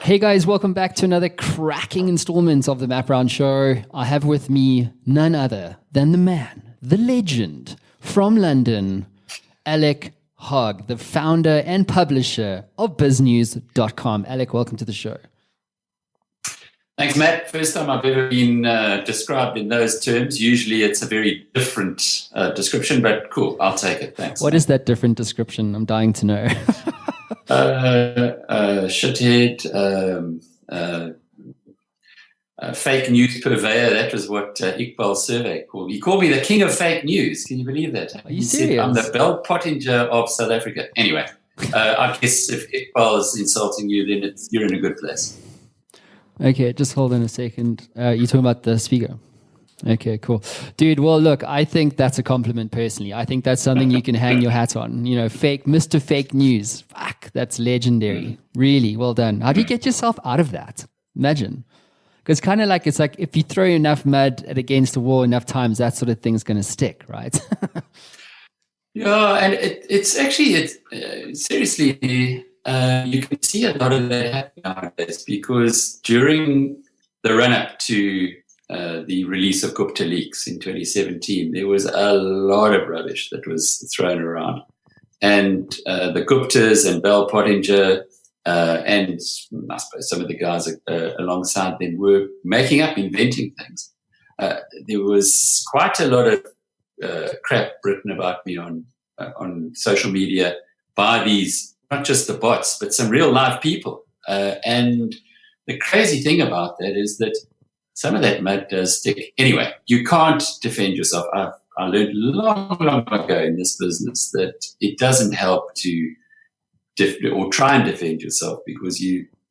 Hey guys, welcome back to another cracking installment of the Map Round Show. I have with me none other than the man, the legend from London, Alec Hogg, the founder and publisher of biznews.com. Alec, welcome to the show. Thanks, Matt. First time I've ever been described in those terms. Usually it's a very different description, but cool, I'll take it. Thanks. What is that different description? I'm dying to know. Shithead, fake news purveyor. That was what Iqbal's survey called. He called me the king of fake news. Can you believe that? Are you serious? I'm the Bell Pottinger of South Africa. Anyway, I guess if Iqbal is insulting you, then you're in a good place. Okay, just hold on a second. You're talking about the speaker. Okay, cool. Dude, well, look, I think that's a compliment personally. I think that's something you can hang your hat on. You know, Mr. Fake News. Fuck, that's legendary. Really, well done. How do you get yourself out of that? Imagine. Because it's like if you throw enough mud against the wall enough times, that sort of thing's going to stick, right? Yeah, and it's seriously, you can see a lot of that happen nowadays because during the run-up to the release of Gupta leaks in 2017, there was a lot of rubbish that was thrown around. And the Guptas and Bell Pottinger and I suppose some of the guys alongside them were inventing things. There was quite a lot of crap written about me on social media by these, not just the bots, but some real live people. And the crazy thing about that is that some of that mud does stick. Anyway, you can't defend yourself. I learned long ago in this business that it doesn't help to try and defend yourself because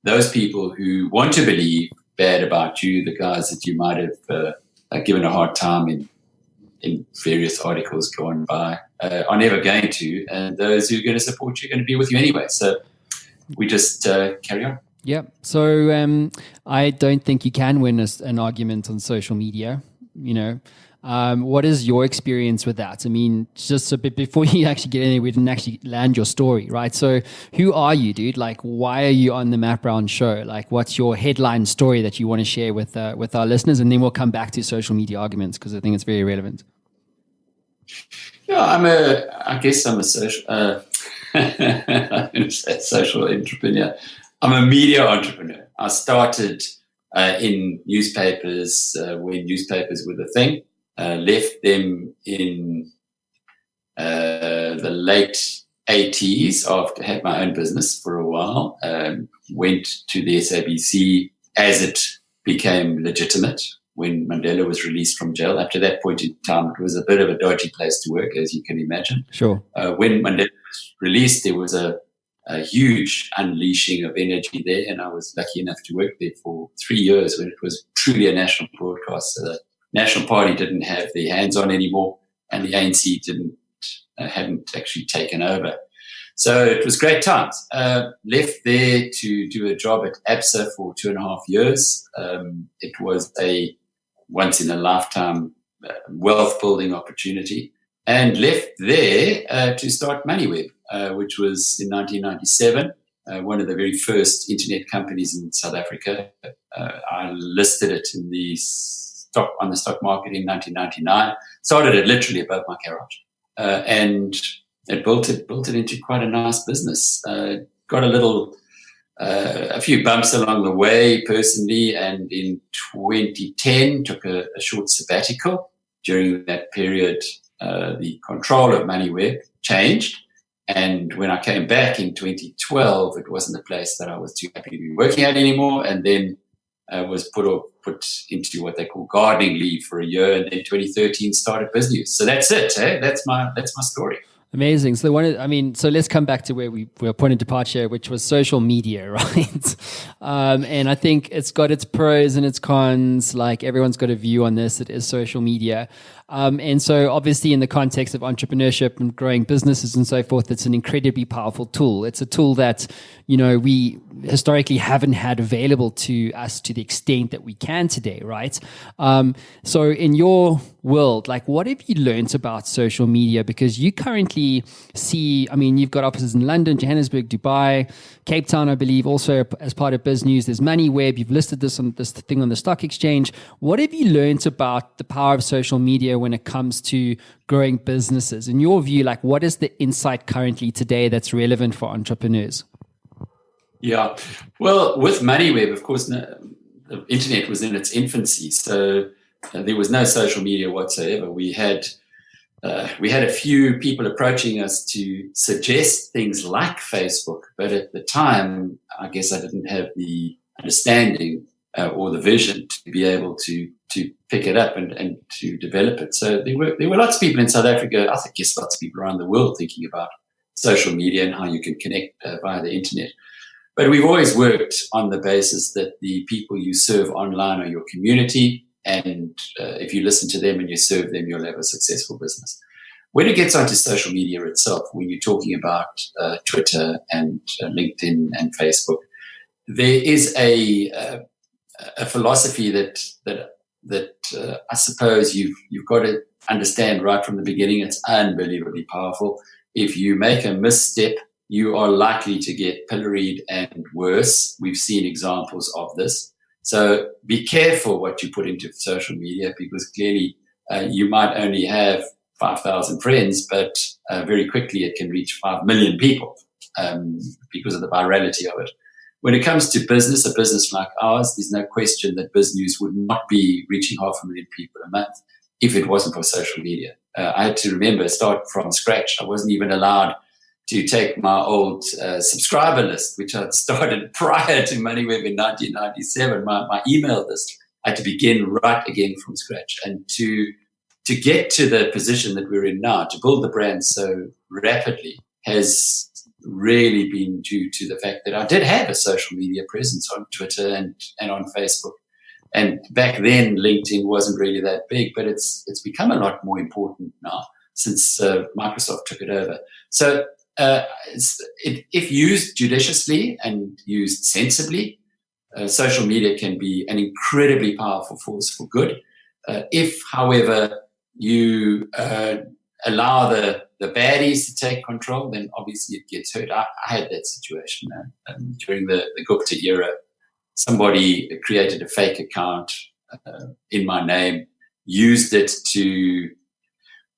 those people who want to believe bad about you, the guys that you might have given a hard time in various articles gone by, are never going to. And those who are going to support you are going to be with you anyway. So we just carry on. Yeah. So I don't think you can win an argument on social media. You know, what is your experience with that? I mean, just a bit before you actually get in, we didn't actually land your story, right? So who are you, dude? Like, why are you on the Map Round Show? Like, what's your headline story that you want to share with our listeners? And then we'll come back to social media arguments because I think it's very relevant. Yeah, I guess I'm a social, I'm going to say social entrepreneur. I'm a media entrepreneur. I started in newspapers when newspapers were the thing. Left them in the late 80s after I had my own business for a while. Went to the SABC as it became legitimate when Mandela was released from jail. Up to that point in time, it was a bit of a dodgy place to work, as you can imagine. Sure. When Mandela was released, there was a huge unleashing of energy there, and I was lucky enough to work there for 3 years when it was truly a national broadcast. The National Party didn't have their hands on anymore, and the ANC hadn't actually taken over. So it was great times. Left there to do a job at ABSA for 2.5 years. It was a once-in-a-lifetime wealth-building opportunity, and left there to start MoneyWeb, which was in 1997, one of the very first internet companies in South Africa. I listed it on the stock market in 1999. Started it literally above my garage, and it built it into quite a nice business. Got a few bumps along the way personally, and in 2010 took a short sabbatical. During that period, the control of MoneyWeb changed. And when I came back in 2012, it wasn't a place that I was too happy to be working at anymore. And then was put into what they call gardening leave for a year. And then 2013 started BizNews. So that's it. That's my story. Amazing. So so let's come back to where we were point of departure, which was social media, right? And I think it's got its pros and its cons. Like everyone's got a view on this. It is social media. And so obviously in the context of entrepreneurship and growing businesses and so forth, it's an incredibly powerful tool. It's a tool that, we historically haven't had available to us to the extent that we can today, right? So in your world, like, what have you learned about social media? Because you currently see, you've got offices in London, Johannesburg, Dubai, Cape Town, I believe, also as part of Biz News. There's MoneyWeb. You've listed this thing on the stock exchange. What have you learned about the power of social media when it comes to growing businesses? In your view, like, what is the insight currently today that's relevant for entrepreneurs? Yeah, well, with MoneyWeb, of course, the internet was in its infancy, so there was no social media whatsoever. We had a few people approaching us to suggest things like Facebook, but at the time, I guess I didn't have the understanding or the vision to be able to pick it up and to develop it. So there were lots of people in South Africa, I guess lots of people around the world thinking about social media and how you can connect via the internet. But we've always worked on the basis that the people you serve online are your community, and if you listen to them and you serve them, you'll have a successful business. When it gets onto social media itself, when you're talking about Twitter and LinkedIn and Facebook, there is a philosophy that I suppose you've got to understand right from the beginning. It's unbelievably powerful. If you make a misstep, you are likely to get pilloried and worse. We've seen examples of this. So be careful what you put into social media, because clearly you might only have 5,000 friends, but very quickly it can reach 5 million people because of the virality of it. When it comes to business, a business like ours, there's no question that Biz News would not be reaching 500,000 people a month if it wasn't for social media. I had to start from scratch. I wasn't even allowed to take my old subscriber list, which I'd started prior to MoneyWeb in 1997, my email list. I had to begin right again from scratch. And to get to the position that we're in now, to build the brand so rapidly, has really been due to the fact that I did have a social media presence on Twitter and on Facebook. And back then, LinkedIn wasn't really that big, but it's become a lot more important now since Microsoft took it over. So if used judiciously and used sensibly, social media can be an incredibly powerful force for good. If, however, you allow the baddies to take control, then obviously it gets hurt. I had that situation during the Gupta era. Somebody created a fake account in my name, used it to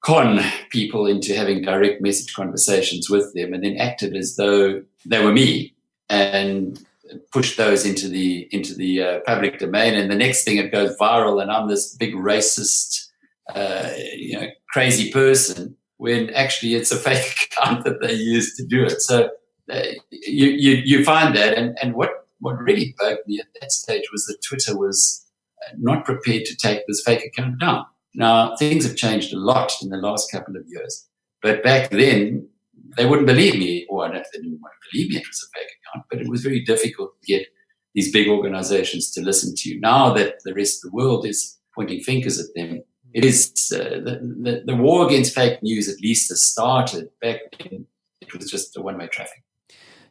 con people into having direct message conversations with them, and then acted as though they were me and pushed those into the public domain. And the next thing, it goes viral, and I'm this big racist, crazy person, when actually it's a fake account that they used to do it. So you find that, and what really bugged me at that stage was that Twitter was not prepared to take this fake account down. Now, things have changed a lot in the last couple of years, but back then they wouldn't believe me, or I don't know if they didn't want to believe me it was a fake account, but it was very difficult to get these big organizations to listen to you. Now that the rest of the world is pointing fingers at them, it is the war against fake news at least has started. Back then, it was just a one-way traffic.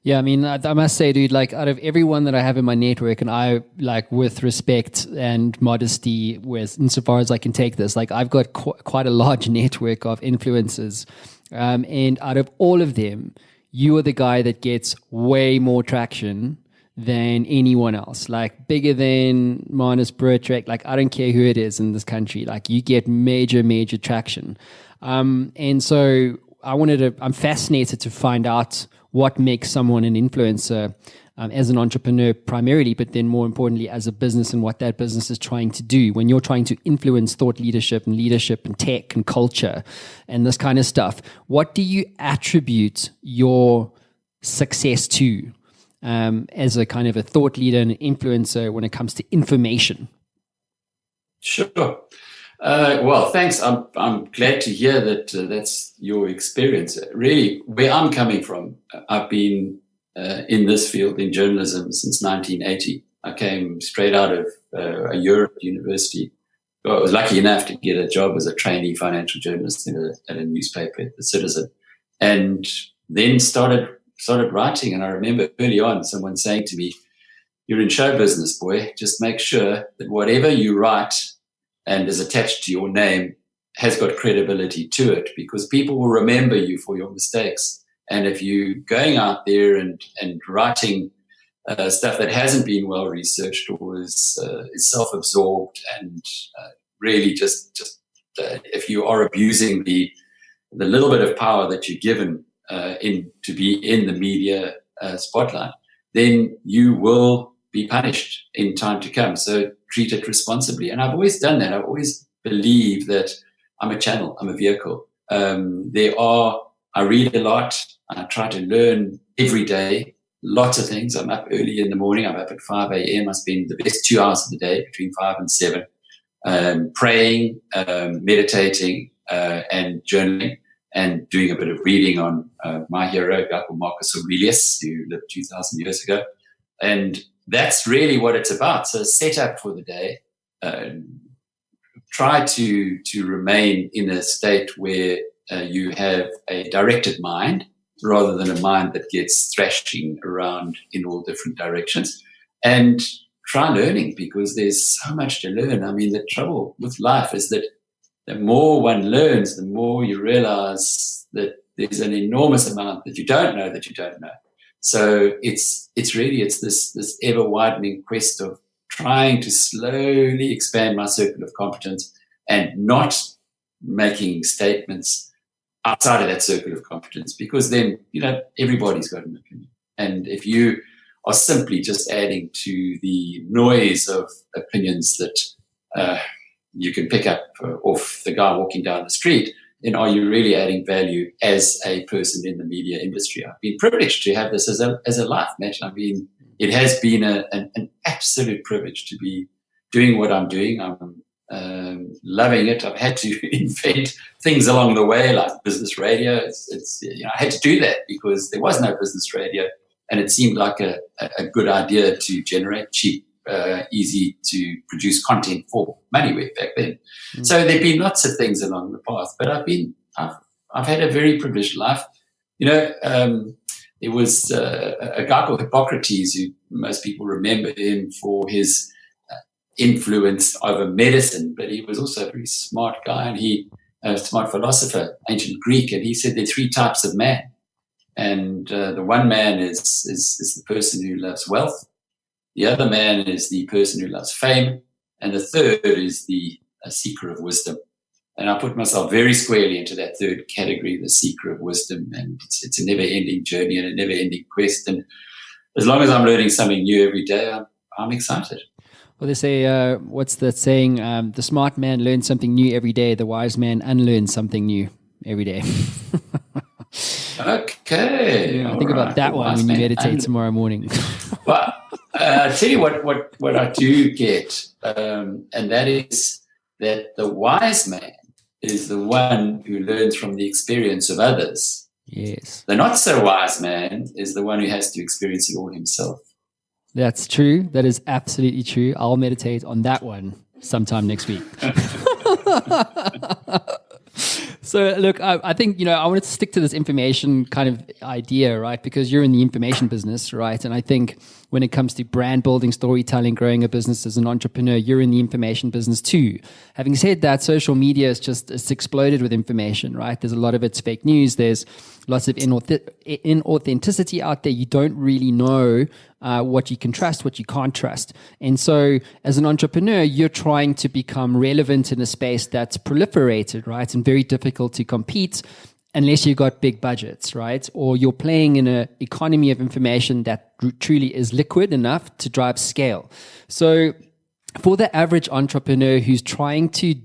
Yeah, I must say, dude, like, out of everyone that I have in my network, and I, like, with respect and modesty, insofar as I can take this, like, I've got quite a large network of influencers, and out of all of them, you are the guy that gets way more traction than anyone else, like bigger than Manus Burtrek. Like, I don't care who it is in this country, like, you get major traction. And so I'm fascinated to find out what makes someone an influencer as an entrepreneur primarily, but then more importantly as a business, and what that business is trying to do when you're trying to influence thought leadership and tech and culture and this kind of stuff. What do you attribute your success to as a kind of a thought leader and an influencer when it comes to information? Sure. Well, thanks. I'm glad to hear that that's your experience. Really, where I'm coming from, I've been in this field in journalism since 1980. I came straight out of a year at university I was lucky enough to get a job as a trainee financial journalist at a newspaper, The Citizen, and then started writing. And I remember early on someone saying to me, "You're in show business, boy. Just make sure that whatever you write and is attached to your name has got credibility to it, because people will remember you for your mistakes. And if you're going out there and writing stuff that hasn't been well researched or is self-absorbed and really just if you are abusing the little bit of power that you're given to be in the media spotlight, then you will be punished in time to come. So treat it responsibly." And I've always done that. I've always believed that I'm a channel, I'm a vehicle. I read a lot. I try to learn every day, lots of things. I'm up early in the morning. I'm up at 5 a.m. I spend the best 2 hours of the day between 5 and 7 praying, meditating, and journaling, and doing a bit of reading on my hero, a guy called Marcus Aurelius, who lived 2,000 years ago. And that's really what it's about. So set up for the day. Try to remain in a state where you have a directed mind rather than a mind that gets thrashing around in all different directions. And try learning, because there's so much to learn. I mean, the trouble with life is that the more one learns, the more you realize that there's an enormous amount that you don't know that you don't know. So it's this ever widening quest of trying to slowly expand my circle of competence and not making statements outside of that circle of competence, because then, everybody's got an opinion. And if you are simply just adding to the noise of opinions that you can pick up off the guy walking down the street, then are you really adding value as a person in the media industry? I've been privileged to have this as a life, Matt. I mean, it has been an absolute privilege to be doing what I'm doing. I'm loving it. I've had to invent things along the way, like business radio. I had to do that because there was no business radio, and it seemed like a good idea to generate cheap, easy to produce content for MoneyWeb back then. Mm. So there've been lots of things along the path, but I've had a very privileged life. There was a guy called Hippocrates, who most people remember him for his influence over medicine, but he was also a very smart guy, and a smart philosopher, ancient Greek, and he said there are 3 types of man. And the one man is the person who loves wealth. The other man is the person who loves fame. And the third is the seeker of wisdom. And I put myself very squarely into that third category, the seeker of wisdom. And it's a never-ending journey and a never-ending quest. And as long as I'm learning something new every day, I'm excited. Well, they say, what's that saying? The smart man learns something new every day. The wise man unlearns something new every day. Okay. Yeah, think about that one when you meditate tomorrow morning. Well, I'll tell you what I do get, and that is that the wise man is the one who learns from the experience of others. Yes. The not so wise man is the one who has to experience it all himself. That's true. That is absolutely true. I'll meditate on that one sometime next week. So look, I think, I wanted to stick to this information kind of idea, right? Because you're in the information business, right? And I think when it comes to brand building, storytelling, growing a business as an entrepreneur, you're in the information business too. Having said that, social media it's exploded with information, right? There's a lot of it's fake news. There's lots of inauthenticity out there. You don't really know what you can trust, what you can't trust. And so as an entrepreneur, you're trying to become relevant in a space that's proliferated, right? And very difficult to compete unless you've got big budgets, right? Or you're playing in an economy of information that truly is liquid enough to drive scale. So for the average entrepreneur who's trying to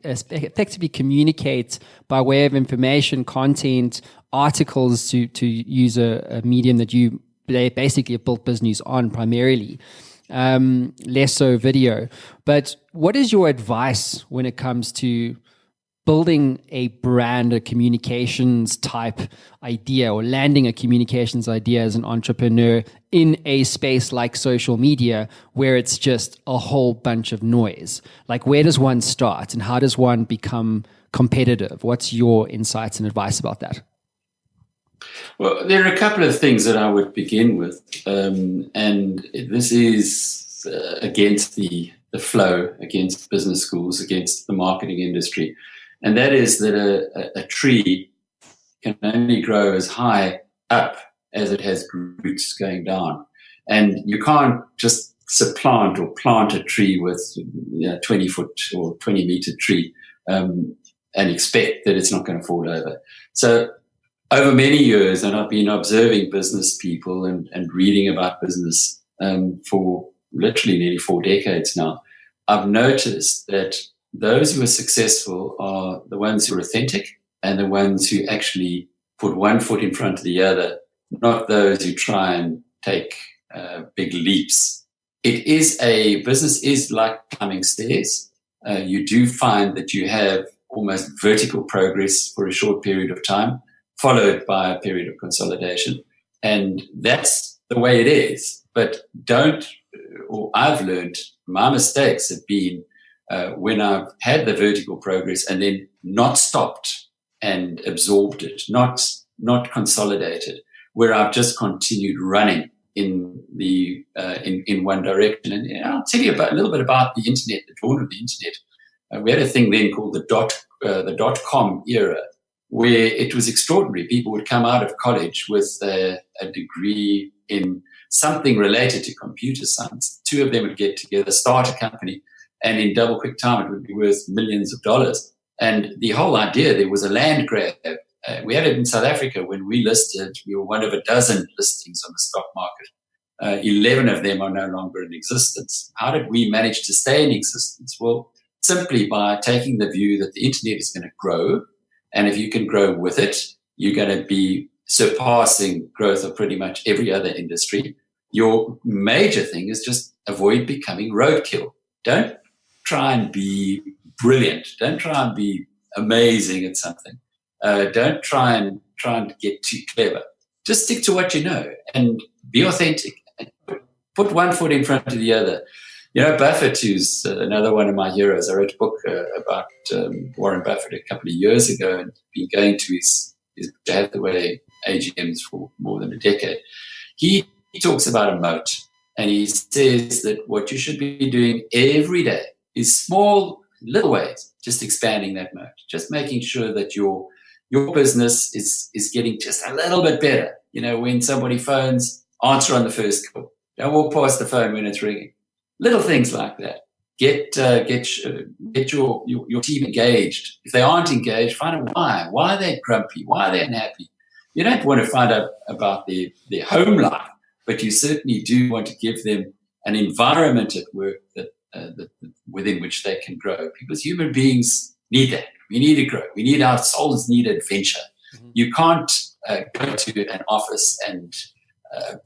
effectively communicate by way of information, content, articles, to use a medium that you basically have built business on primarily, less so video. But what is your advice when it comes to building a brand, a communications type idea, or landing a communications idea as an entrepreneur in a space like social media where it's just a whole bunch of noise? Like, where does one start and how does one become competitive? What's your insights and advice about that? Well, there are a couple of things that I would begin with, and this is against the flow, against business schools, against the marketing industry. And that is that a tree can only grow as high up as it has roots going down. And you can't just supplant or plant a tree with 20 foot or 20 meter tree and expect that it's not going to fall over. So over many years, and I've been observing business people and reading about business for literally nearly 4 decades now, I've noticed that those who are successful are the ones who are authentic and the ones who actually put one foot in front of the other, not those who try and take big leaps. Business is like climbing stairs. You do find that you have almost vertical progress for a short period of time, followed by a period of consolidation. And that's the way it is. But I've learned my mistakes have been when I've had the vertical progress and then not stopped and absorbed it, not consolidated, where I've just continued running in one direction. And I'll tell you a little bit about the internet, the dawn of the internet. We had a thing then called the dot-com era, where it was extraordinary. People would come out of college with a degree in something related to computer science. 2 of them would get together, start a company, and in double quick time, it would be worth millions of dollars. And the whole idea, there was a land grab. We had it in South Africa when we listed. We were one of a dozen listings on the stock market. 11 of them are no longer in existence. How did we manage to stay in existence? Well, simply by taking the view that the internet is going to grow. And if you can grow with it, you're going to be surpassing growth of pretty much every other industry. Your major thing is just avoid becoming roadkill. Don't try and be brilliant. Don't try and be amazing at something. Don't try and get too clever. Just stick to what you know and be authentic. Put one foot in front of the other. Buffett, who's another one of my heroes. I wrote a book about Warren Buffett a couple of years ago and been going to his Hathaway AGMs for more than a decade. He talks about a moat, and he says that what you should be doing every day is small, little ways, just expanding that moat, just making sure that your business is getting just a little bit better. When somebody phones, answer on the first call. Don't walk past the phone when it's ringing. Little things like that. Get your team engaged. If they aren't engaged, find out why. Why are they grumpy? Why are they unhappy? You don't want to find out about their home life, but you certainly do want to give them an environment at work that within which they can grow. Because human beings need that. We need to grow. Our souls need adventure. Mm-hmm. You can't go to an office and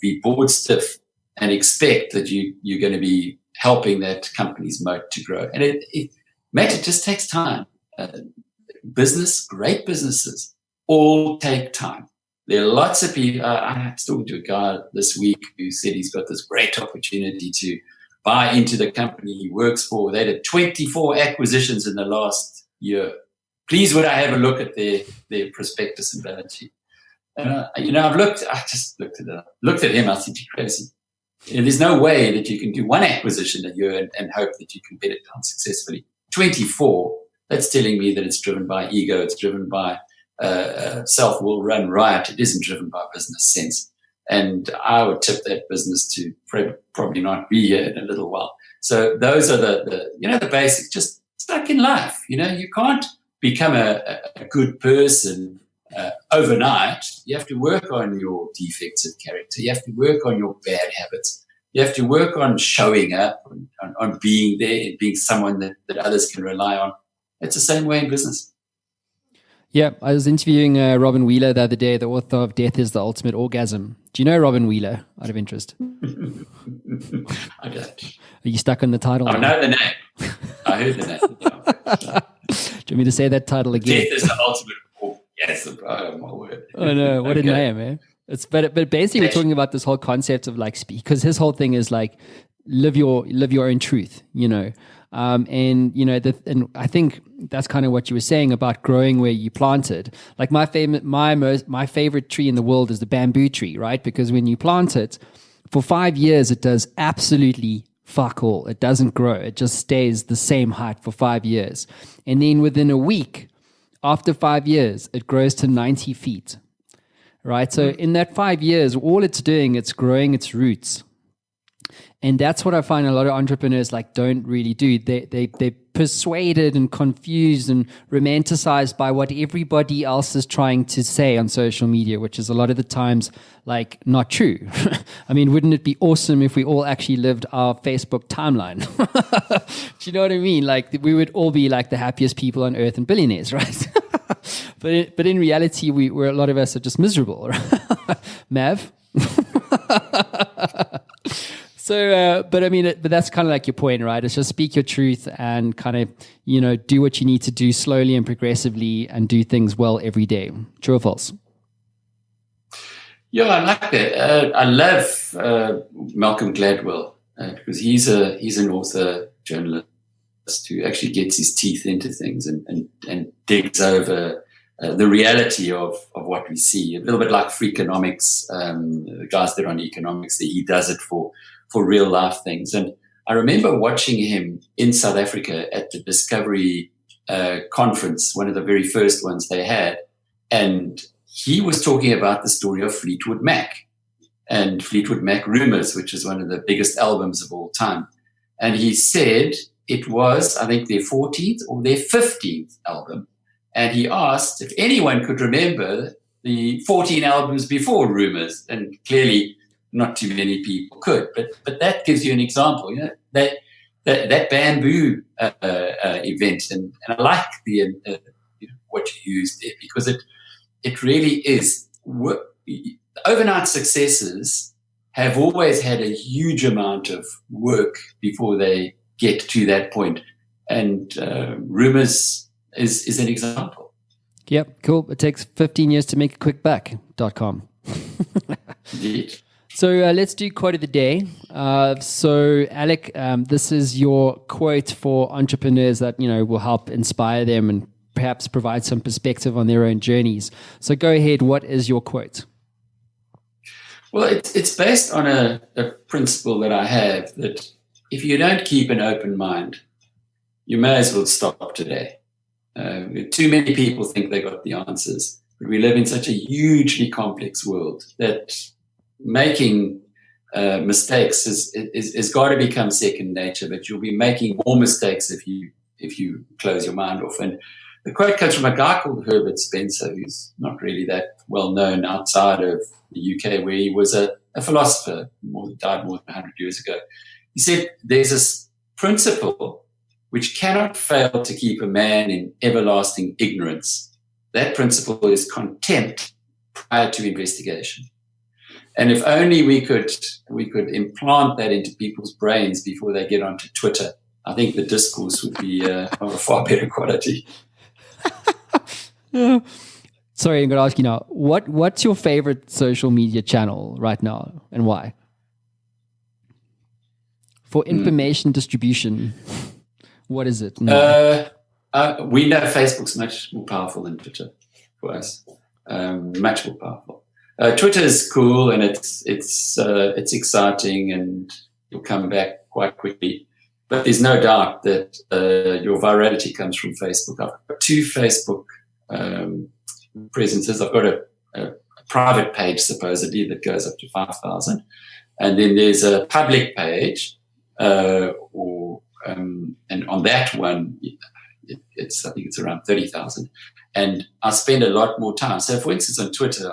be bored stiff and expect that you're going to be helping that company's moat to grow. And it just takes time. Great businesses all take time. There are lots of people. I was talking to a guy this week who said he's got this great opportunity to buy into the company he works for. They did 24 acquisitions in the last year. Please would I have a look at their prospectus and balance sheet? I just looked at him. I said, you're crazy. There's no way that you can do one acquisition a year and hope that you can get it done successfully. 24, that's telling me that it's driven by ego. It's driven by self will run riot. It isn't driven by business sense. And I would tip that business to probably not be here in a little while. So those are the basics. Just stuck in life. You can't become a good person overnight. You have to work on your defects of character. You have to work on your bad habits. You have to work on showing up, on being there and being someone that others can rely on. It's the same way in business. Yeah, I was interviewing Robin Wheeler the other day, the author of Death is the Ultimate Orgasm. Do you know Robin Wheeler, out of interest? I don't. Are you stuck on the title? I know the name. I heard the name. Do you want me to say that title again? Death is the ultimate form. Yes, oh my word. Oh no, what a name, eh? But basically we're talking about this whole concept of like speak, because his whole thing is like live your own truth, you know. And you know, and I think that's kind of what you were saying about growing where you planted. Like my favorite tree in the world is the bamboo tree, right? Because when you plant it for 5 years, it does absolutely fuck all. It doesn't grow. It just stays the same height for 5 years. And then within a week, after 5 years, it grows to 90 feet, right? So in that 5 years, all it's doing, it's growing its roots. And that's what I find a lot of entrepreneurs like don't really do. They're persuaded and confused and romanticized by what everybody else is trying to say on social media, which is a lot of the times like not true. I mean, wouldn't it be awesome if we all actually lived our Facebook timeline? Do you know what I mean? Like we would all be like the happiest people on earth and billionaires, right? But in reality, we're a lot of us are just miserable, right? Mav? So, but I mean, but that's kind of like your point, right? It's just speak your truth and kind of, you know, do what you need to do slowly and progressively and do things well every day. True or false? Yeah, I like that. I love Malcolm Gladwell because he's an author, journalist who actually gets his teeth into things and digs over the reality of what we see. A little bit like Freakonomics, the guys that are on economics, he does it for real life things. And I remember watching him in South Africa at the Discovery conference, one of the very first ones they had. And he was talking about the story of Fleetwood Mac and Fleetwood Mac Rumours, which is one of the biggest albums of all time. And he said it was, I think, their 14th or their 15th album. And he asked if anyone could remember the 14 albums before Rumours. And clearly, not too many people could, but that gives you an example. You know, that bamboo event, and I like the what you used there because it really is. Overnight successes have always had a huge amount of work before they get to that point, and Rumours is an example. Yep, cool. It takes 15 years to make a quick buck.com. Indeed. So let's do quote of the day. So Alec, this is your quote for entrepreneurs that, you know, will help inspire them and perhaps provide some perspective on their own journeys. So go ahead. What is your quote? Well, it's based on a principle that I have that if you don't keep an open mind, you may as well stop today. Too many people think they got the answers, but we live in such a hugely complex world that making mistakes is got to become second nature, but you'll be making more mistakes if you close your mind off. And the quote comes from a guy called Herbert Spencer, who's not really that well known outside of the UK, where he was a philosopher, died more than 100 years ago. He said, "There's a principle which cannot fail to keep a man in everlasting ignorance. That principle is contempt prior to investigation." And if only we could implant that into people's brains before they get onto Twitter, I think the discourse would be of a far better quality. Sorry, I'm going to ask you now. What's your favorite social media channel right now, and why? For information distribution, what is it? We know Facebook's much more powerful than Twitter for us. Much more powerful. Twitter is cool and it's exciting and you'll come back quite quickly. But there's no doubt that your virality comes from Facebook. I've got 2 Facebook presences. I've got a private page supposedly that goes up to 5,000, and then there's a public page, and on that one, I think it's around 30,000, and I spend a lot more time. So, for instance, on Twitter,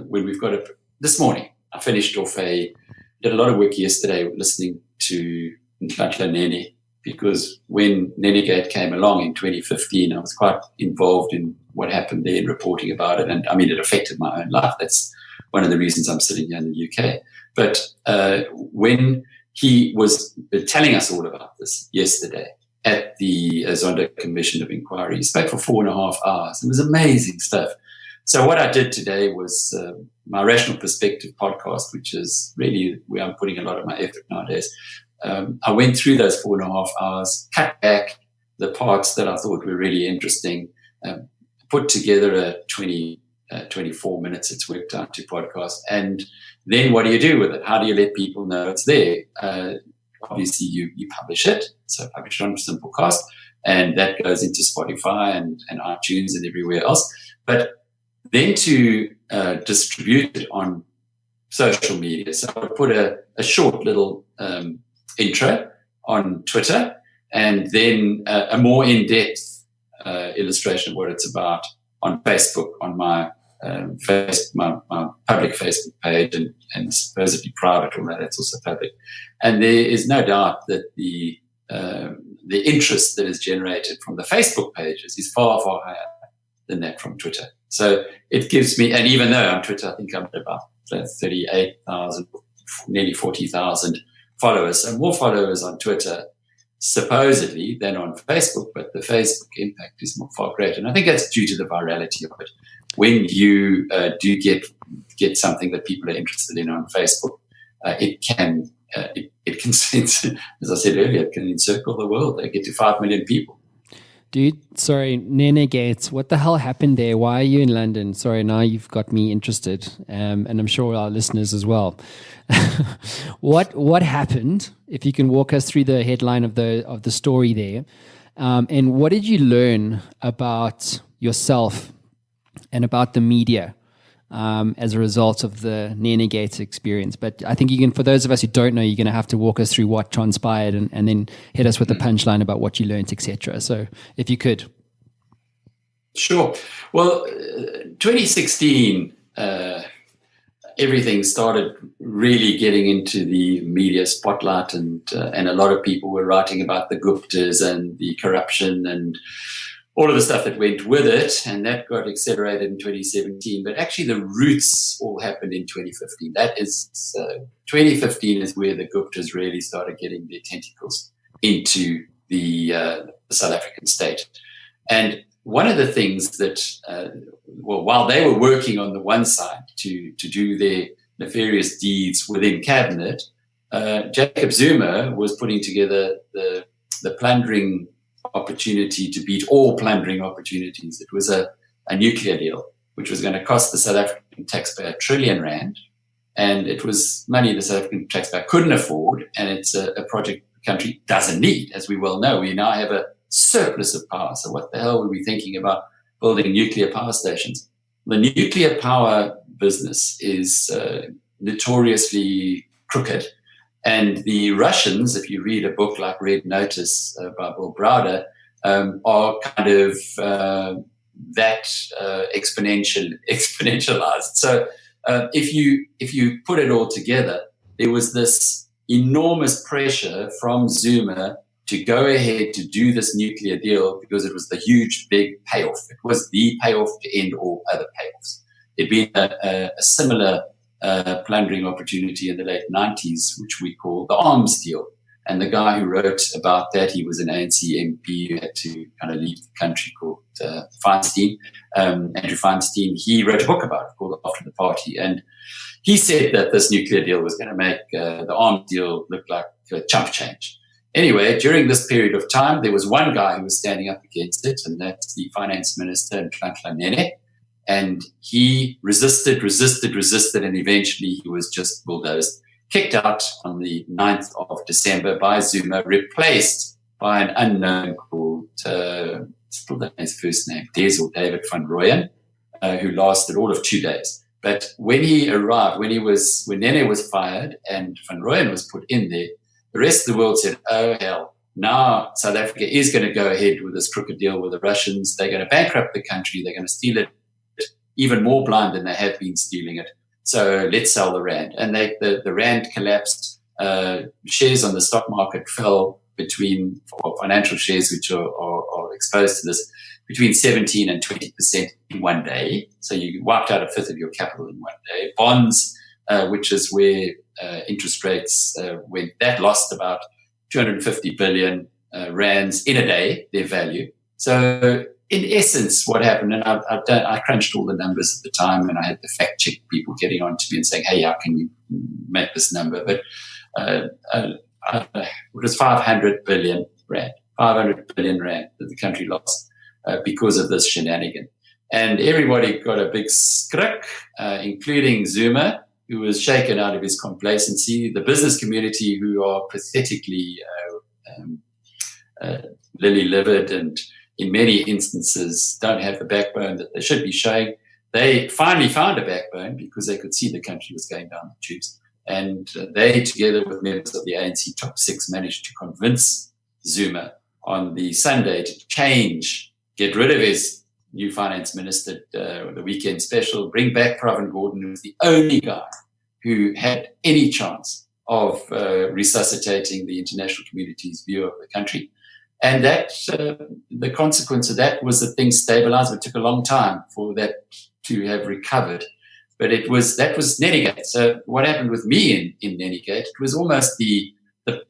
when we've got this morning, I finished off did a lot of work yesterday listening to Untitled Chapter, because when Nenegate came along in 2015, I was quite involved in what happened there and reporting about it. And I mean, it affected my own life. That's one of the reasons I'm sitting here in the UK. But when he was telling us all about this yesterday, at the Zondo Commission of Inquiry. He spoke for 4.5 hours. It was amazing stuff. So what I did today was my Rational Perspective podcast, which is really where I'm putting a lot of my effort nowadays. I went through those 4.5 hours, cut back the parts that I thought were really interesting, put together a 24 minutes it's worked out to podcast. And then what do you do with it? How do you let people know it's there? Obviously, you publish it. So publish it on Simplecast, and that goes into Spotify and iTunes and everywhere else. But then to distribute it on social media. So I put a short little intro on Twitter, and then a more in-depth illustration of what it's about on Facebook, on my my public Facebook page, and supposedly private, although that's also public. And there is no doubt that the interest that is generated from the Facebook pages is far, far higher than that from Twitter. So it gives me, and even though on Twitter I think I'm at about 38,000, nearly 40,000 followers, so more followers on Twitter supposedly than on Facebook, but the Facebook impact is far greater. And I think that's due to the virality of it. When you do get something that people are interested in on Facebook, it can, as I said earlier, it can encircle the world. They get to 5 million people. Dude, sorry, Nene Gates, what the hell happened there? Why are you in London? Sorry, now you've got me interested, and I'm sure our listeners as well. What happened? If you can walk us through the headline of the story there, and what did you learn about yourself and about the media as a result of the Nene Gates experience? But I think you can, for those of us who don't know, you're going to have to walk us through what transpired and then hit us with the punchline about what you learned, etc. So if you could. Sure. Well, 2016, everything started really getting into the media spotlight, and a lot of people were writing about the Guptas and the corruption and all of the stuff that went with it, and that got accelerated in 2017. But actually the roots all happened in 2015. That is, 2015 is where the Guptas really started getting their tentacles into the South African state. And one of the things that, while they were working on the one side to do their nefarious deeds within cabinet, Jacob Zuma was putting together the plundering opportunity to beat all plundering opportunities. It was a nuclear deal, which was going to cost the South African taxpayer R1 trillion, and it was money the South African taxpayer couldn't afford, and it's a project the country doesn't need. As we well know, we now have a surplus of power, so what the hell were we thinking about building nuclear power stations? The nuclear power business is notoriously crooked. And the Russians, if you read a book like Red Notice by Bill Browder, are kind of that exponentialized. So if you put it all together, there was this enormous pressure from Zuma to go ahead to do this nuclear deal because it was the huge, big payoff. It was the payoff to end all other payoffs. There'd been a similar plundering opportunity in the late 90s, which we call the arms deal. And the guy who wrote about that, he was an ANC MP who had to kind of leave the country, called Feinstein. Andrew Feinstein, he wrote a book about it called After the Party. And he said that this nuclear deal was going to make the arms deal look like chump change. Anyway, during this period of time, there was one guy who was standing up against it, and that's the finance minister, Nhlanhla Nene. And he resisted, and eventually he was just bulldozed, kicked out on the 9th of December by Zuma, replaced by an unknown called, still don't know his first name, Des or David van Rooyen, who lasted all of 2 days. But when he arrived, when Nene was fired and van Rooyen was put in there, the rest of the world said, oh, hell, now South Africa is going to go ahead with this crooked deal with the Russians. They're going to bankrupt the country. They're going to steal it even more blind than they have been stealing it. So let's sell the rand. And the rand collapsed. Shares on the stock market fell for financial shares, which are exposed to this, between 17 and 20% in one day. So you wiped out a fifth of your capital in one day. Bonds, which is where interest rates went, that lost about 250 billion. rands in a day, their value. So in essence, what happened, and I crunched all the numbers at the time, and I had the fact check people getting on to me and saying, hey, how can you make this number? But it was 500 billion rand, 500 billion rand that the country lost because of this shenanigan. And everybody got a big skrik, including Zuma, who was shaken out of his complacency, the business community, who are pathetically lily-livered and in many instances don't have the backbone that they should be showing. They finally found a backbone because they could see the country was going down the tubes. And they, together with members of the ANC top six, managed to convince Zuma on the Sunday to get rid of his new finance minister, the weekend special, bring back Pravin Gordhan, who was the only guy who had any chance of resuscitating the international community's view of the country. And that the consequence of that was that things stabilized. It took a long time for that to have recovered. But that was Nenegate. So what happened with me in Nenegate, it was almost the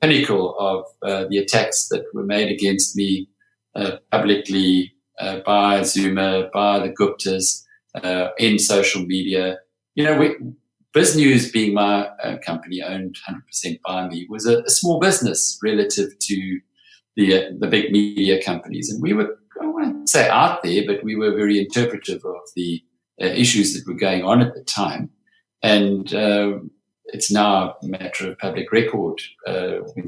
pinnacle of the attacks that were made against me publicly by Zuma, by the Guptas, in social media. You know, BizNews, being my company owned 100% by me, was a small business relative to the big media companies. And we were, I won't say out there, but we were very interpretive of the issues that were going on at the time. And it's now a matter of public record. When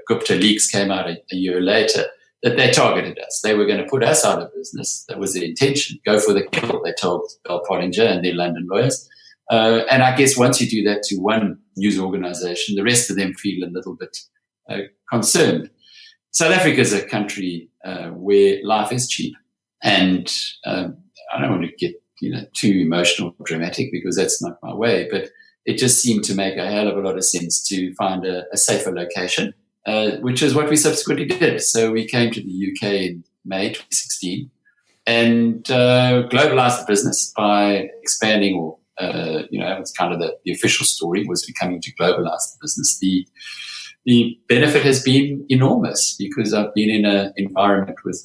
Gupta leaks came out a year later, that they targeted us. They were going to put us out of business. That was their intention. Go for the kill, they told Bell Pottinger and their London lawyers. And I guess once you do that to one news organization, the rest of them feel a little bit concerned. South Africa is a country where life is cheap. And I don't want to get too emotional or dramatic, because that's not my way, but it just seemed to make a hell of a lot of sense to find a safer location, which is what we subsequently did. So we came to the UK in May 2016 and globalized the business by expanding, or it's kind of the official story was becoming to globalize the business. The benefit has been enormous, because I've been in an environment with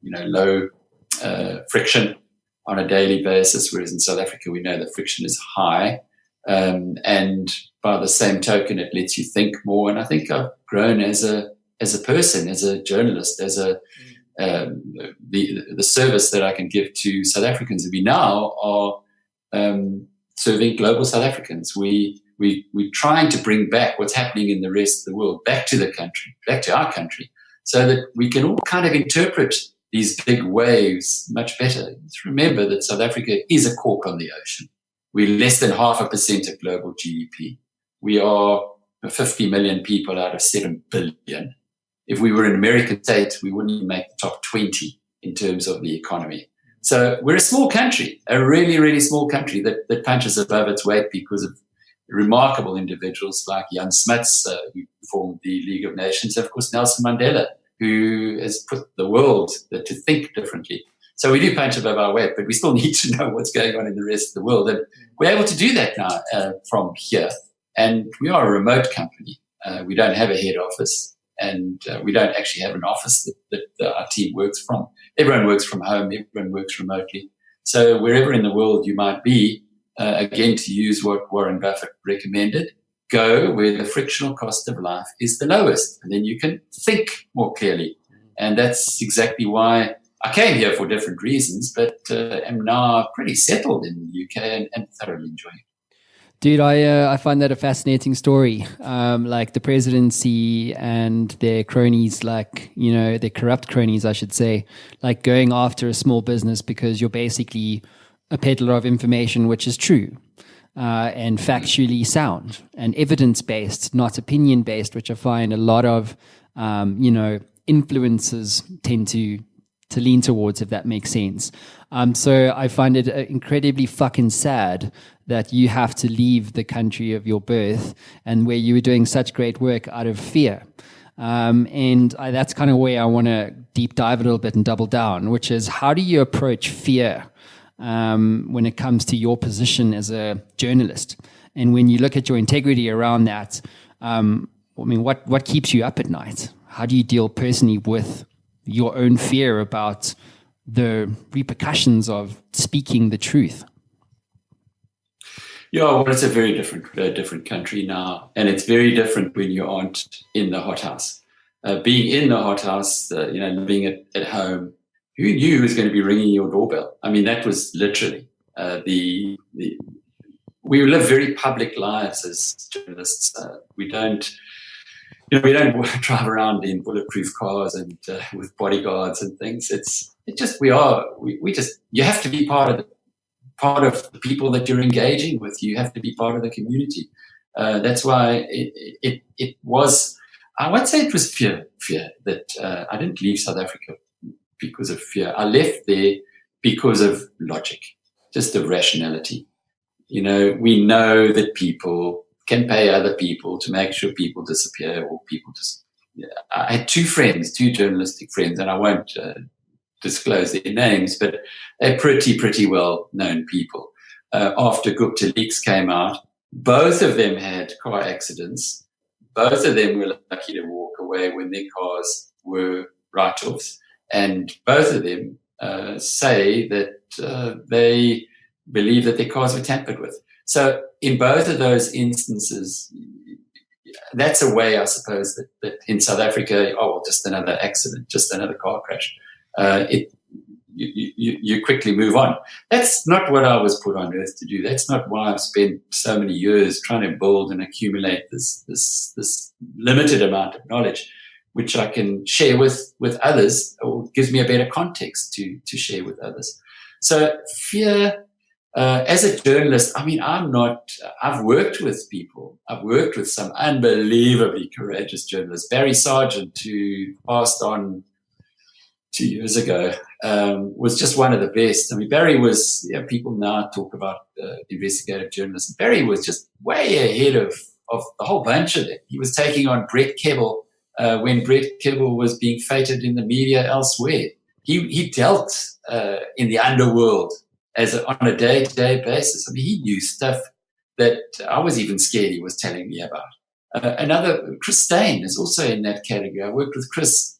low friction on a daily basis, whereas in South Africa we know that friction is high, and by the same token it lets you think more. And I think I've grown as a person, as a journalist, as the service that I can give to South Africans. We now are serving global South Africans. We're trying to bring back what's happening in the rest of the world back to the country, back to our country, so that we can all kind of interpret these big waves much better. Let's remember that South Africa is a cork on the ocean. We're less than 0.5% of global GDP. We are 50 million people out of 7 billion. If we were an American state, we wouldn't even make the top 20 in terms of the economy. So we're a small country, a really, really small country that punches above its weight because of remarkable individuals like Jan Smuts, who formed the League of Nations, and of course Nelson Mandela, who has put the world to think differently. So we do punch above our weight, but we still need to know what's going on in the rest of the world. And we're able to do that now from here. And we are a remote company. We don't have a head office, and we don't actually have an office that our team works from. Everyone works from home. Everyone works remotely. So wherever in the world you might be, again, to use what Warren Buffett recommended, go where the frictional cost of life is the lowest, and then you can think more clearly. And that's exactly why I came here, for different reasons, but am now pretty settled in the UK and thoroughly enjoying it. Dude, I find that a fascinating story. Like the presidency and their cronies, their corrupt cronies, I should say, like going after a small business because you're basically a peddler of information which is true. And factually sound and evidence-based, not opinion-based, which I find a lot of, influencers tend to lean towards, if that makes sense. So I find it incredibly fucking sad that you have to leave the country of your birth and where you were doing such great work out of fear. That's kind of where I want to deep dive a little bit and double down, which is, how do you approach fear when it comes to your position as a journalist? And when you look at your integrity around that, what keeps you up at night? how do you deal personally with your own fear about the repercussions of speaking the truth? Yeah, well, it's a very different country now, and it's very different when you aren't in the hothouse. Being in the hothouse, living at home, who knew who was going to be ringing your doorbell? I mean, that was literally we live very public lives as journalists. We don't drive around in bulletproof cars and with bodyguards and things. You have to be part of the people that you're engaging with. You have to be part of the community. That's why it was. I won't say it was fear that I didn't leave South Africa because of fear. I left there because of logic, just of rationality. We know that people can pay other people to make sure people disappear or people just. I had two journalistic friends, and I won't disclose their names, but they're pretty well-known people. After Gupta Leaks came out, both of them had car accidents. Both of them were lucky to walk away when their cars were write-offs. And both of them say that they believe that their cars were tampered with. So in both of those instances, that's a way, I suppose, that in South Africa, just another accident, just another car crash. You quickly move on. That's not what I was put on earth to do. That's not why I've spent so many years trying to build and accumulate this limited amount of knowledge, which I can share with others, or gives me a better context to share with others. So fear, as a journalist, I mean, I've worked with people. I've worked with some unbelievably courageous journalists. Barry Sargent, who passed on 2 years ago, was just one of the best. I mean, Barry was, people now talk about investigative journalism. Barry was just way ahead of the whole bunch of it. He was taking on Brett Kebble when Brett Kebble was being feted in the media elsewhere. He dealt in the underworld on a day-to-day basis. I mean, he knew stuff that I was even scared he was telling me about. Chris Stein is also in that category. I worked with Chris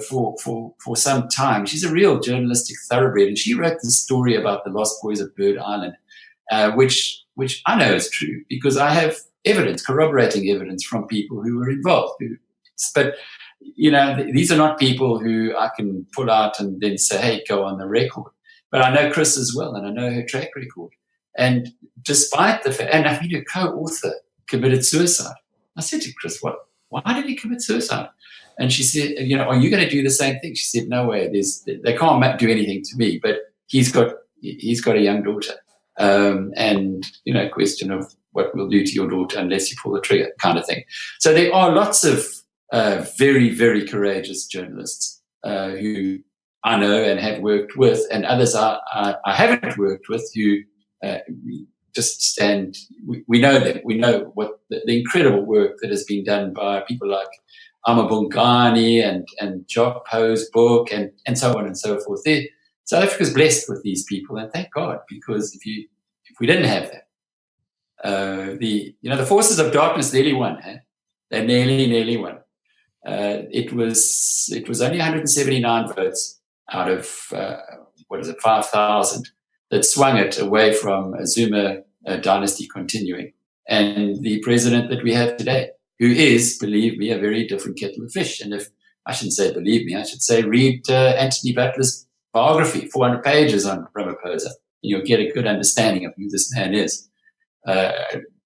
for some time. She's a real journalistic thoroughbred, and she wrote this story about the Lost Boys of Bird Island, which I know is true because I have corroborating evidence from people who were involved. But these are not people who I can pull out and then say, "Hey, go on the record." But I know Chris as well, and I know her track record. And despite the fact, and I mean, her co-author committed suicide. I said to Chris, why did he commit suicide? And she said, are you going to do the same thing? She said, no way. They can't do anything to me, but he's got a young daughter. And, a question of what we'll do to your daughter unless you pull the trigger kind of thing. So there are lots of very, very courageous journalists who I know and have worked with, and others I haven't worked with who just stand. We know them. We know what the incredible work that has been done by people like Amabungani and Jock Poe's book and so on and so forth. South Africa's blessed with these people, and thank God, because if we didn't have that, the forces of darkness nearly won. They nearly won. It was only 179 votes out of 5,000 that swung it away from a Zuma dynasty continuing, and the president that we have today, who is, believe me, a very different kettle of fish. And if I shouldn't say believe me, I should say read Anthony Butler's biography, 400 pages on Ramaphosa. You'll get a good understanding of who this man is.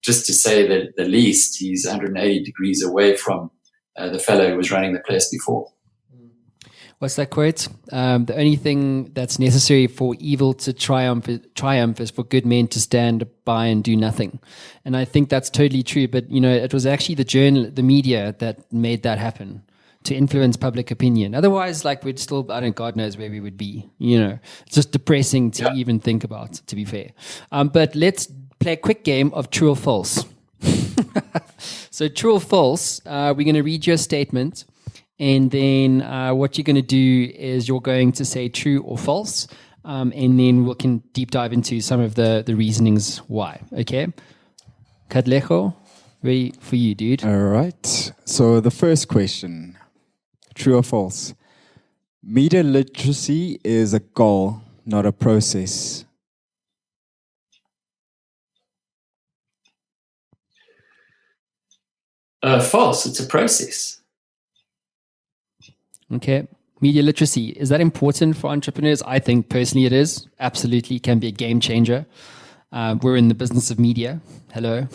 Just to say that the least, he's 180 degrees away from the fellow who was running the place before. What's that quote? The only thing that's necessary for evil to triumph is for good men to stand by and do nothing. And I think that's totally true. But, it was actually the media that made that happen to influence public opinion. Otherwise, we'd still, God knows where we would be. It's just depressing to even think about, to be fair. But let's play a quick game of true or false. So true or false, we're going to read you a statement. And then what you're going to do is you're going to say true or false, and then we can deep dive into some of the reasonings why. Okay? Kadlejo, ready for you, dude. All right. So the first question, True or false? Media literacy is a goal, not a process. False. It's a process. Okay. Media literacy, is that important for entrepreneurs? I think personally it is. Absolutely. It can be a game changer. We're in the business of media. Hello.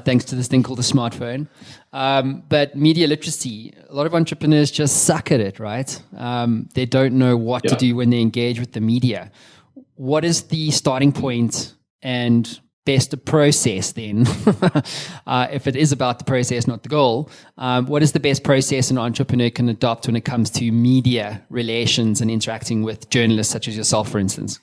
Thanks to this thing called the smartphone. But media literacy, a lot of entrepreneurs just suck at it, right? They don't know what to do when they engage with the media. What is the starting point and best process then? If it is about the process, not the goal, what is the best process an entrepreneur can adopt when it comes to media relations and interacting with journalists such as yourself, for instance?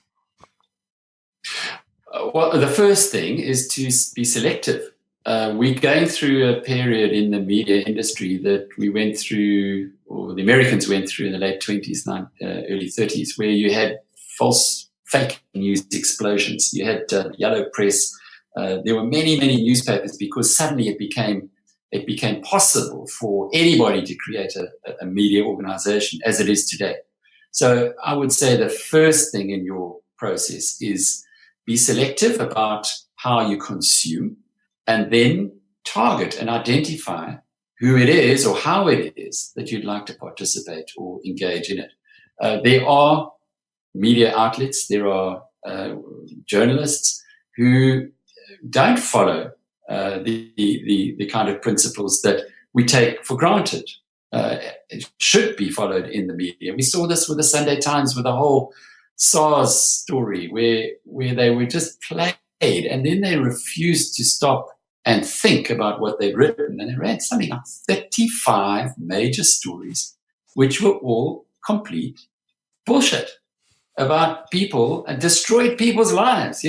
Well, the first thing is to be selective. We're going through a period in the media industry that we went through, or the Americans went through in the late 20s, early 30s, where you had fake news explosions. You had yellow press. There were many newspapers because suddenly it became possible for anybody to create a media organization as it is today. So I would say the first thing in your process is be selective about how you consume, and then target and identify who it is or how it is that you'd like to participate or engage in it. There are media outlets, there are journalists who don't follow the kind of principles that we take for granted. It should be followed in the media. We saw this with the Sunday Times, with the whole SARS story, where they were just played and then they refused to stop and think about what they'd written. And they ran something like 35 major stories, which were all complete bullshit about people and destroyed people's lives.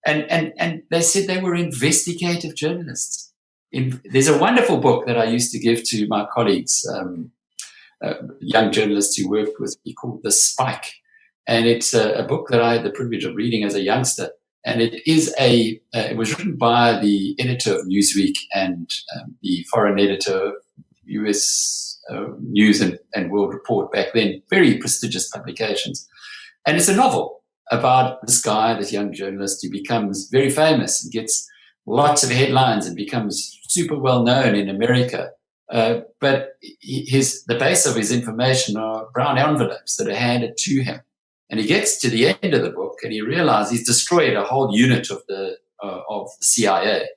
And they said they were investigative journalists. There's a wonderful book that I used to give to my colleagues, young journalists who worked with me, called The Spike. And it's a book that I had the privilege of reading as a youngster. And it was written by the editor of Newsweek and the foreign editor of US News and World Report back then, very prestigious publications. And it's a novel about this guy, this young journalist, who becomes very famous and gets lots of headlines and becomes super well known in America. But the base of his information are brown envelopes that are handed to him. And he gets to the end of the book and he realizes he's destroyed a whole unit of the CIA.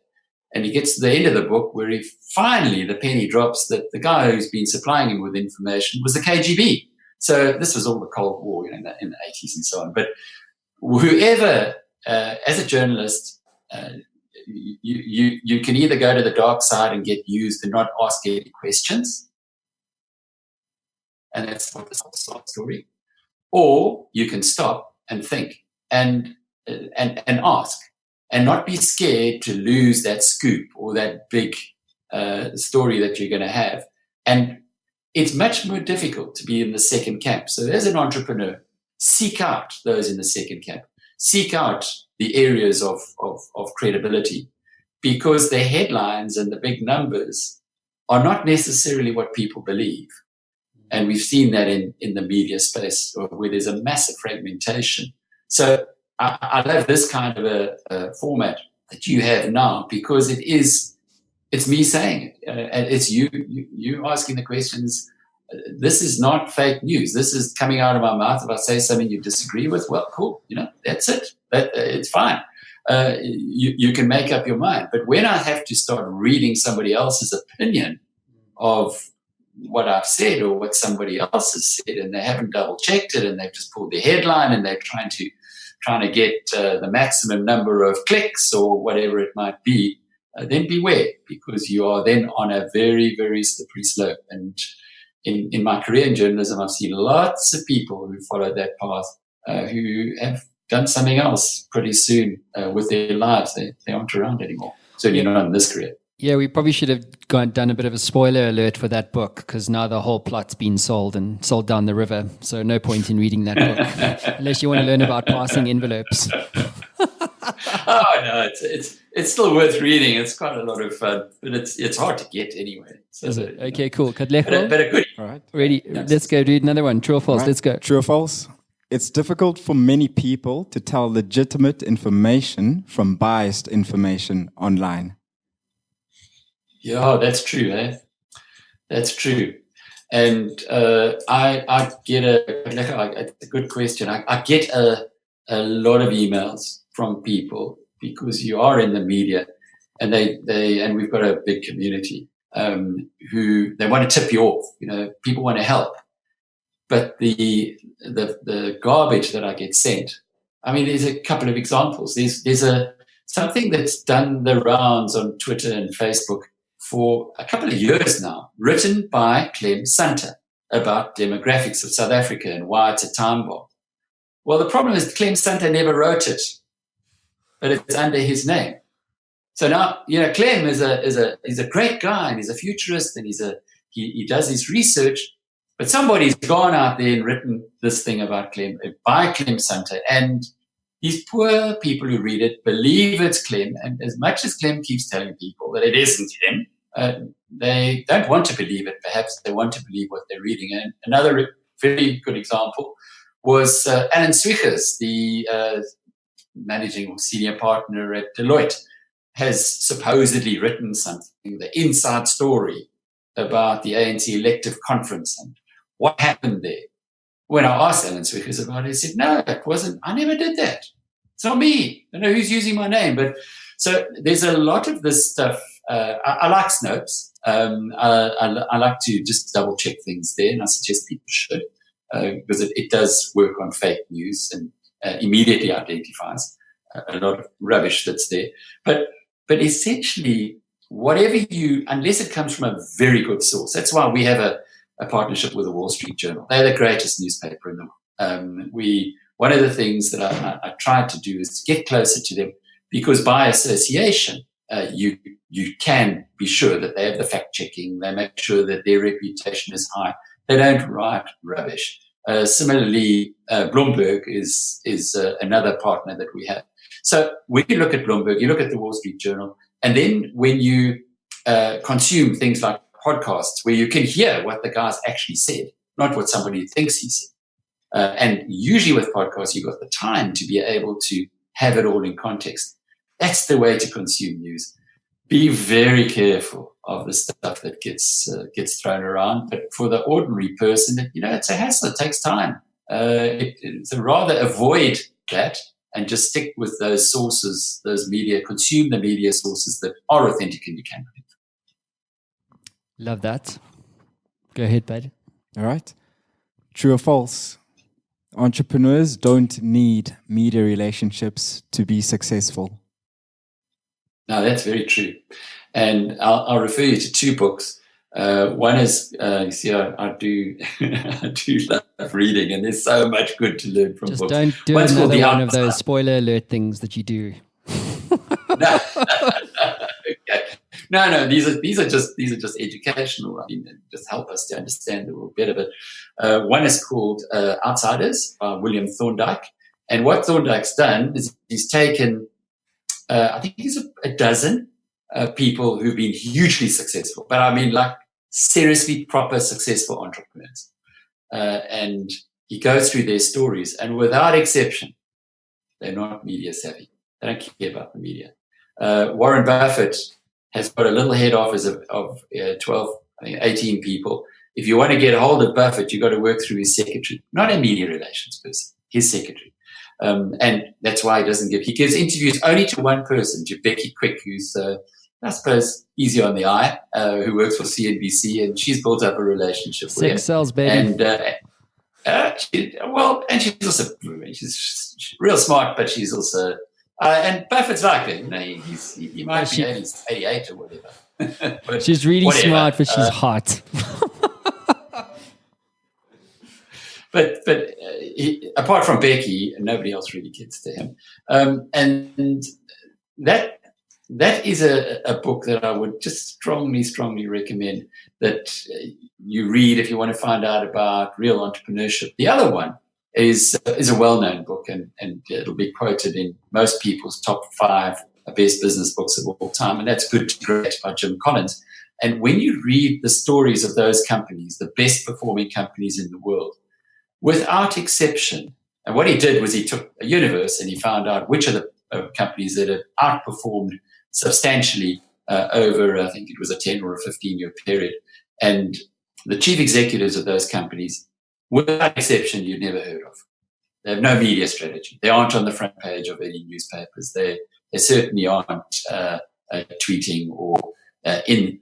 And he gets to the end of the book where the penny drops that the guy who's been supplying him with information was the KGB. So this was all the Cold War, in the 80s and so on. But whoever, as a journalist, you can either go to the dark side and get used and not ask any questions. And that's what this whole story. Or you can stop and think and ask, and not be scared to lose that scoop or that big story that you're going to have. And it's much more difficult to be in the second camp. So as an entrepreneur, seek out those in the second camp. Seek out the areas of credibility, because the headlines and the big numbers are not necessarily what people believe. And we've seen that in the media space, where there's a massive fragmentation. So I love this kind of a format that you have now, because it's me saying it. And it's you asking the questions. This is not fake news. This is coming out of my mouth. If I say something you disagree with, well, cool. That's it. It's fine. You can make up your mind. But when I have to start reading somebody else's opinion of what I've said or what somebody else has said, and they haven't double checked it, and they've just pulled their headline and they're trying to get the maximum number of clicks or whatever it might be, then beware, because you are then on a very, very slippery slope. And in my career in journalism, I've seen lots of people who followed that path who have done something else pretty soon with their lives. They aren't around anymore. Certainly not in this career. Yeah, we probably should have done a bit of a spoiler alert for that book, because now the whole plot's been sold down the river. So no point in reading that book unless you want to learn about passing envelopes. Oh no, it's still worth reading. It's quite a lot of fun, but it's hard to get anyway. So Is it? Okay, cool. but a good. All right. Ready? Let's go, dude. Another one. True or false? Right. Let's go. True or false? It's difficult for many people to tell legitimate information from biased information online. Yeah, that's true. That's true. And I get it's a good question. I get a lot of emails from people because you are in the media, and and we've got a big community who they want to tip you off. People want to help, but the garbage that I get sent. I mean, there's a couple of examples. There's something that's done the rounds on Twitter and Facebook for a couple of years now, written by Clem Sunter about demographics of South Africa and why it's a time bomb. Well, the problem is Clem Sunter never wrote it, but it's under his name. So now, Clem is a great guy, and he's a futurist, and he does his research, but somebody's gone out there and written this thing about Clem by Clem Sunter, and these poor people who read it believe it's Clem, and as much as Clem keeps telling people that it isn't him, they don't want to believe it. Perhaps they want to believe what they're reading. And another very good example was Alan Swiggers, the managing or senior partner at Deloitte, has supposedly written something, the inside story about the ANC elective conference and what happened there. When I asked Alan Swiggers about it, he said, no, it wasn't. I never did that. It's not me. I don't know who's using my name. But so there's a lot of this stuff. I like Snopes. I like to just double check things there, and I suggest people should, because it does work on fake news and immediately identifies a lot of rubbish that's there. But essentially, whatever unless it comes from a very good source, that's why we have a partnership with the Wall Street Journal. They're the greatest newspaper in the world. One of the things that I tried to do is to get closer to them, because by association, you can be sure that they have the fact checking. They make sure that their reputation is high. They don't write rubbish. Similarly, Bloomberg is another partner that we have. So when you look at Bloomberg, you look at the Wall Street Journal, and then when you consume things like podcasts where you can hear what the guy's actually said, not what somebody thinks he said. And usually with podcasts, you've got the time to be able to have it all in context. That's the way to consume news. Be very careful of the stuff that gets thrown around. But for the ordinary person, it's a hassle. It takes time. So rather avoid that and just stick with those sources, those media, consume the media sources that are authentic and you can believe. Love that. Go ahead, bud. All right. True or false? Entrepreneurs don't need media relationships to be successful. No, that's very true. And I'll refer you to two books. One is, you see, I do love reading, and there's so much good to learn from Just books. don't do One's called another The one of those Outside. spoiler alert things that you do. No. Okay. No, these are just educational. I mean, just help us to understand a little better. But one is called Outsiders by William Thorndike. And what Thorndike's done is he's taken, I think he's a dozen people who've been hugely successful, but I mean like seriously proper successful entrepreneurs. And he goes through their stories, and without exception, they're not media savvy. They don't care about the media. Warren Buffett has got a little head office of 12, I think 18 people. If you want to get a hold of Buffett, you've got to work through his secretary, not a media relations person, his secretary. And that's why he gives interviews only to one person, to Becky Quick, who's, I suppose, easy on the eye, who works for CNBC, and she's built up a relationship with him. Sex sells, baby. And she's also, she's real smart, but she's also, and Buffett's like it. He might be 88 or whatever. But she's really whatever. smart, but she's hot. But apart from Becky, nobody else really gets to him. And that is a book that I would just strongly recommend that you read if you want to find out about real entrepreneurship. The other one is a well-known book, and it'll be quoted in most people's top 5 best business books of all time, and that's Good to Great by Jim Collins. And when you read the stories of those companies, the best performing companies in the world, without exception, and what he did was he took a universe and he found out which are the companies that had outperformed substantially over, I think it was a 10 or a 15-year period. And the chief executives of those companies, without exception, you'd never heard of. They have no media strategy. They aren't on the front page of any newspapers. They certainly aren't tweeting or in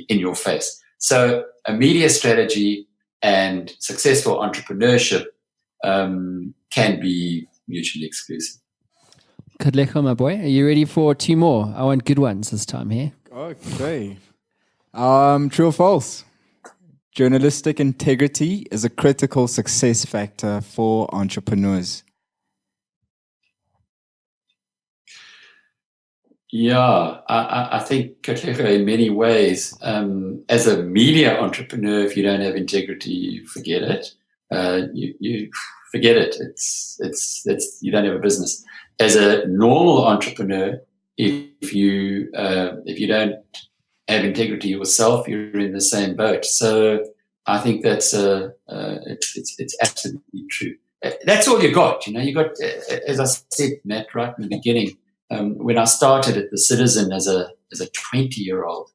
your face. So a media strategy and successful entrepreneurship can be mutually exclusive. Kadleko, my boy, are you ready for two more? I want good ones this time here. Okay. True or false? Journalistic integrity is a critical success factor for entrepreneurs. Yeah, I think, Katlego, in many ways, as a media entrepreneur, if you don't have integrity, forget it. You forget it. It's you don't have a business. As a normal entrepreneur, if you don't have integrity yourself, you're in the same boat. So I think that's it's absolutely true. That's all you got. You got, as I said, Matt, right in the beginning. When I started at the Citizen as a 20-year-old,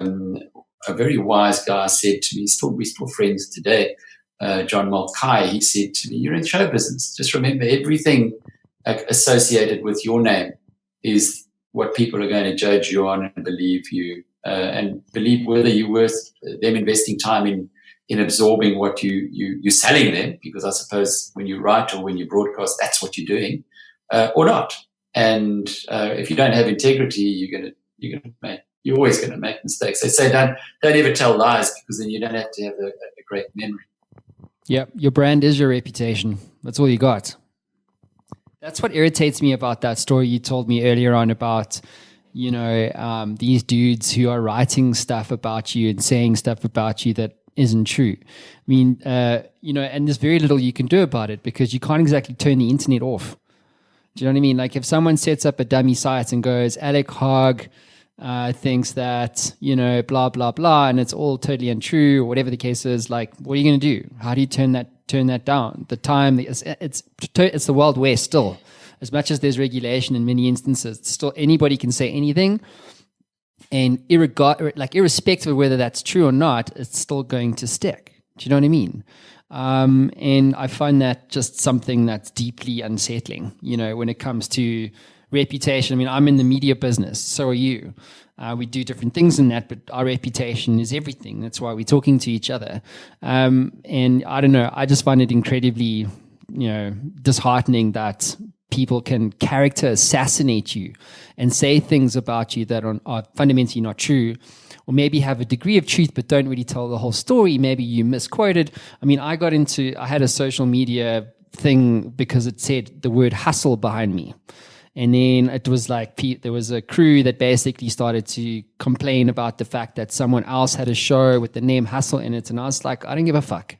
a very wise guy said to me, we're still friends today, John Mulcahy, he said to me, "You're in show business. Just remember, everything associated with your name is what people are going to judge you on and believe you, and believe whether you're worth them investing time in absorbing what you're selling them, because I suppose when you write or when you broadcast, that's what you're doing, or not. And if you don't have integrity, you're always going to make mistakes. They say don't ever tell lies, because then you don't have to have a great memory." Yep, your brand is your reputation. That's all you got. That's what irritates me about that story you told me earlier on about, these dudes who are writing stuff about you and saying stuff about you that isn't true. I mean, and there's very little you can do about it, because you can't exactly turn the internet off. Do you know what I mean? Like if someone sets up a dummy site and goes, Alec Hogg thinks that, blah, blah, blah, and it's all totally untrue, or whatever the case is, like, what are you going to do? How do you turn that down? The time, it's the Wild West still. As much as there's regulation in many instances, still anybody can say anything. And irrespective of whether that's true or not, it's still going to stick. Do you know what I mean? And I find that just something that's deeply unsettling, when it comes to reputation. I mean, I'm in the media business, so are you. We do different things in that, but our reputation is everything. That's why we're talking to each other. And I don't know, I just find it incredibly, disheartening that people can character assassinate you and say things about you that are fundamentally not true, or maybe have a degree of truth but don't really tell the whole story. Maybe you misquoted. I mean, I had a social media thing because it said the word hustle behind me. And then it was like there was a crew that basically started to complain about the fact that someone else had a show with the name Hustle in it. And I was like, I don't give a fuck.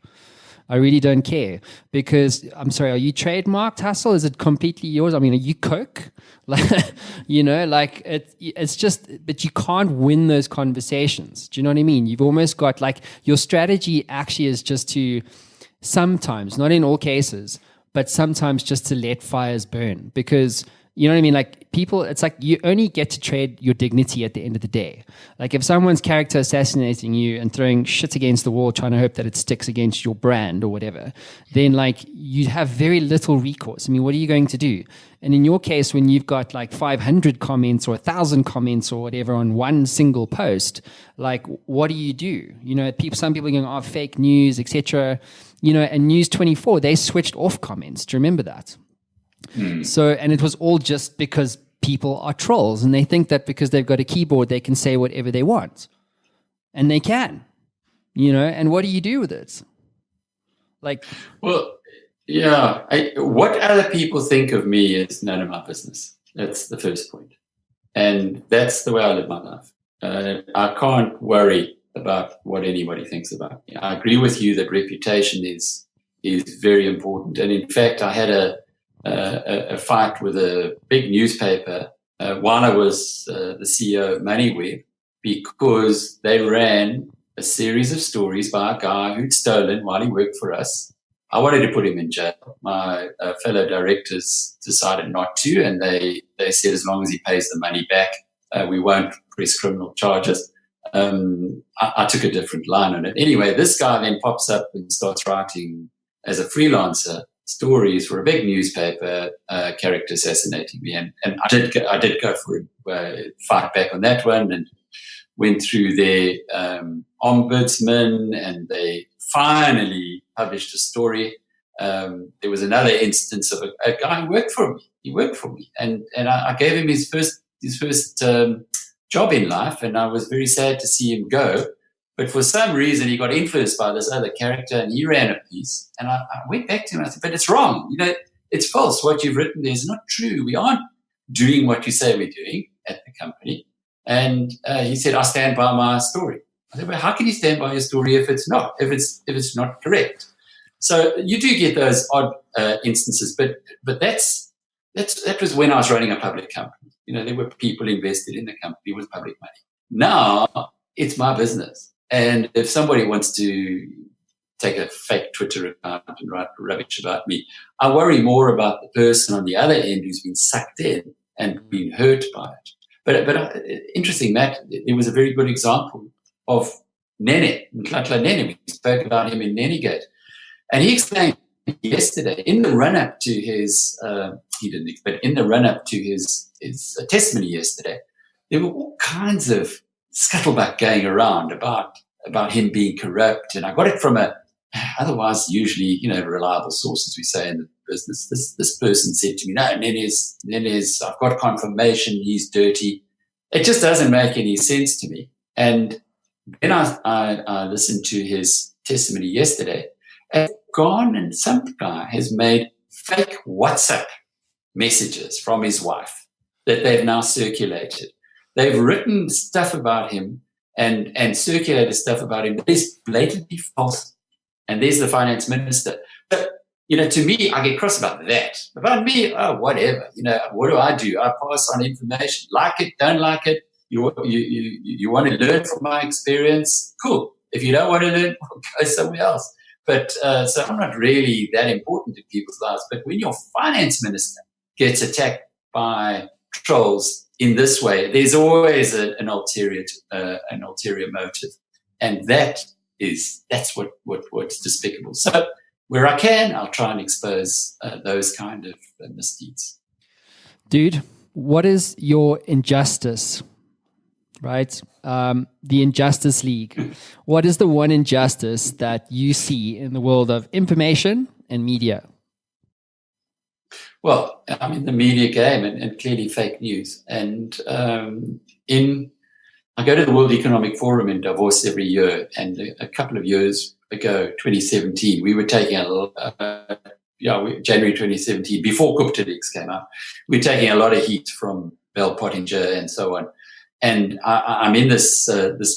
I really don't care, because I'm sorry, are you trademarked Hustle? Is it completely yours? I mean, are you Coke? It's just, but you can't win those conversations. Do you know what I mean? You've almost got your strategy actually is just to sometimes, not in all cases, but sometimes just to let fires burn, because you know what I mean? Like people, it's like you only get to trade your dignity at the end of the day. Like if someone's character assassinating you and throwing shit against the wall, trying to hope that it sticks against your brand or whatever, then you have very little recourse. I mean, what are you going to do? And in your case, when you've got 500 comments or 1,000 comments or whatever on one single post, what do you do? Some people are going, oh, fake news, etc. And News 24, they switched off comments. Do you remember that? So, and it was all just because people are trolls and they think that because they've got a keyboard, they can say whatever they want. And they can, and what do you do with it? Well, yeah, what other people think of me is none of my business. That's the first point. And that's the way I live my life. I can't worry about what anybody thinks about me. I agree with you that reputation is very important. And in fact, I had a fight with a big newspaper while I was the CEO of MoneyWeb, because they ran a series of stories by a guy who'd stolen while he worked for us. I wanted to put him in jail. My fellow directors decided not to, and they said as long as he pays the money back, we won't press criminal charges. I took a different line on it. Anyway, this guy then pops up and starts writing as a freelancer stories for a big newspaper, character assassinating me. And I did go for a fight back on that one, and went through their ombudsman, and they finally published a story. There was another instance of a guy who worked for me. He worked for me, and I gave him his first job in life, and I was very sad to see him go. But for some reason, he got influenced by this other character, and he ran a piece. And I went back to him and I said, but it's wrong. It's false. What you've written there is not true. We aren't doing what you say we're doing at the company. And he said, I stand by my story. I said, well, how can you stand by your story if it's not correct? So you do get those odd instances, but that was when I was running a public company. There were people invested in the company with public money. Now it's my business. And if somebody wants to take a fake Twitter account and write rubbish about me, I worry more about the person on the other end who's been sucked in and been hurt by it. But interesting, Matt, it was a very good example of Nene, Mtlatla Nene. We spoke about him in Nenegate. And he explained yesterday, in the run-up to his, in the run-up to his testimony yesterday, there were all kinds of scuttlebutt going around about him being corrupt. And I got it from otherwise usually, reliable sources, we say in the business. This person said to me, no, Nene's, I've got confirmation he's dirty. It just doesn't make any sense to me. And then I listened to his testimony yesterday, and gone and some guy has made fake WhatsApp messages from his wife that they've now circulated. They've written stuff about him and circulated stuff about him that is blatantly false. And there's the finance minister. But, to me, I get cross about that. About me, whatever. What do? I pass on information. Like it, don't like it. You want to learn from my experience? Cool. If you don't want to learn, go somewhere else. But so I'm not really that important in people's lives. But when your finance minister gets attacked by trolls in this way, there's always an ulterior motive, and that's what's despicable. So where I can, I'll try and expose those kind of misdeeds. Dude, what is your injustice? Right, the Injustice League. What is the one injustice that you see in the world of information and media? Well, I'm in the media game and clearly fake news. And I go to the World Economic Forum in Davos every year. And a couple of years ago, 2017, we were taking January 2017, before Gupta Leaks came out, we were taking a lot of heat from Bell Pottinger and so on. And I'm in this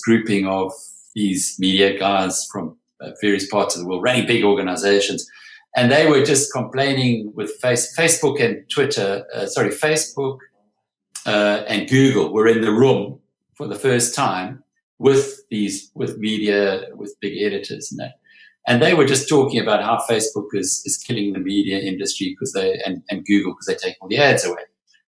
grouping of these media guys from various parts of the world, running big organizations. And they were just complaining with Facebook and Twitter, Facebook and Google were in the room for the first time with media, with big editors and that. And they were just talking about how Facebook is killing the media industry and Google because they take all the ads away.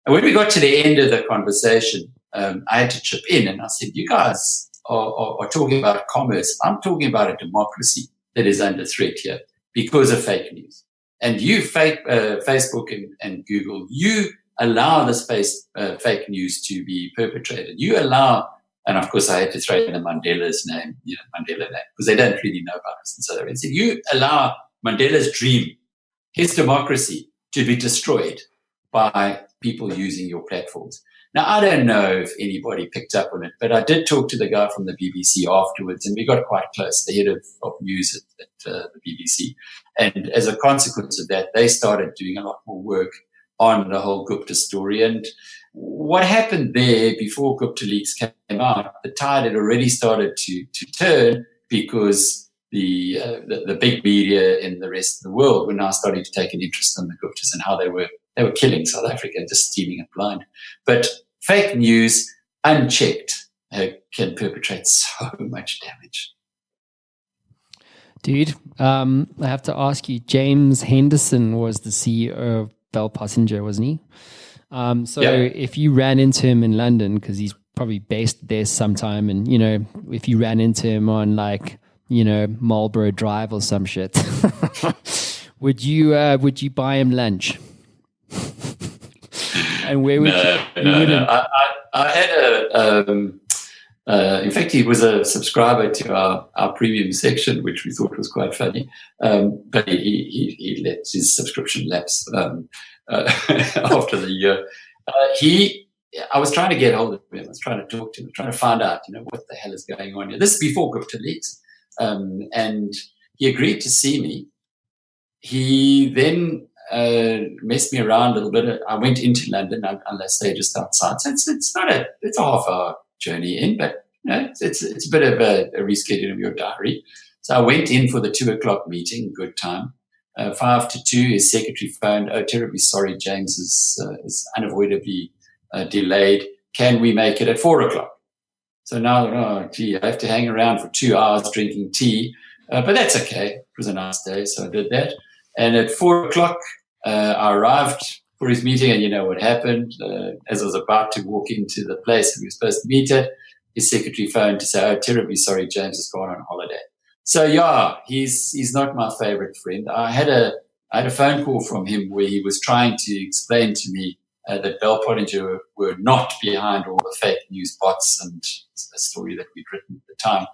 And when we got to the end of the conversation, I had to chip in and I said, you guys are talking about commerce. I'm talking about a democracy that is under threat here because of fake news. And you, Facebook and Google, you allow this fake news to be perpetrated. You allow, and of course I had to throw in Mandela's name, Mandela name, because they don't really know about us. And so they said, you allow Mandela's dream, his democracy, to be destroyed by people using your platforms. Now, I don't know if anybody picked up on it, but I did talk to the guy from the BBC afterwards, and we got quite close, the head of news at the BBC. And as a consequence of that, they started doing a lot more work on the whole Gupta story. And what happened there before Gupta Leaks came out, the tide had already started to turn because the big media in the rest of the world were now starting to take an interest in the Guptas and how they were killing South Africa, just stealing it blind. But fake news, unchecked, can perpetrate so much damage. Dude, I have to ask you, James Henderson was the CEO of Bell Passenger, wasn't he? If you ran into him in London, because he's probably based there sometime, and, you know, if you ran into him on, like, you know, Marlborough Drive or some shit, would you buy him lunch? And where would you? No. I had in fact, he was a subscriber to our premium section, which we thought was quite funny. But he let his subscription lapse after the year. I was trying to get hold of him. I was trying to talk to him, trying to find out, you know, what the hell is going on here. This is before Gupta leaks. And he agreed to see me. He then messed me around a little bit. I went into London. I stayed just outside. So it's a half-hour journey in, but, you know, it's a bit of a rescheduling of your diary. So I went in for the 2:00 meeting. Good time. 5 to 2, his secretary phoned. Oh, terribly sorry, James is unavoidably delayed. Can we make it at 4:00? So now, I have to hang around for 2 hours drinking tea, but that's okay. It was a nice day, so I did that. And at 4:00, I arrived for his meeting, and you know what happened. As I was about to walk into the place that we were supposed to meet at, his secretary phoned to say, "Oh, terribly sorry, James has gone on holiday." So yeah, he's not my favorite friend. I had a phone call from him where he was trying to explain to me that Bell Pottinger were not behind all the fake news bots and a story that we'd written at the time.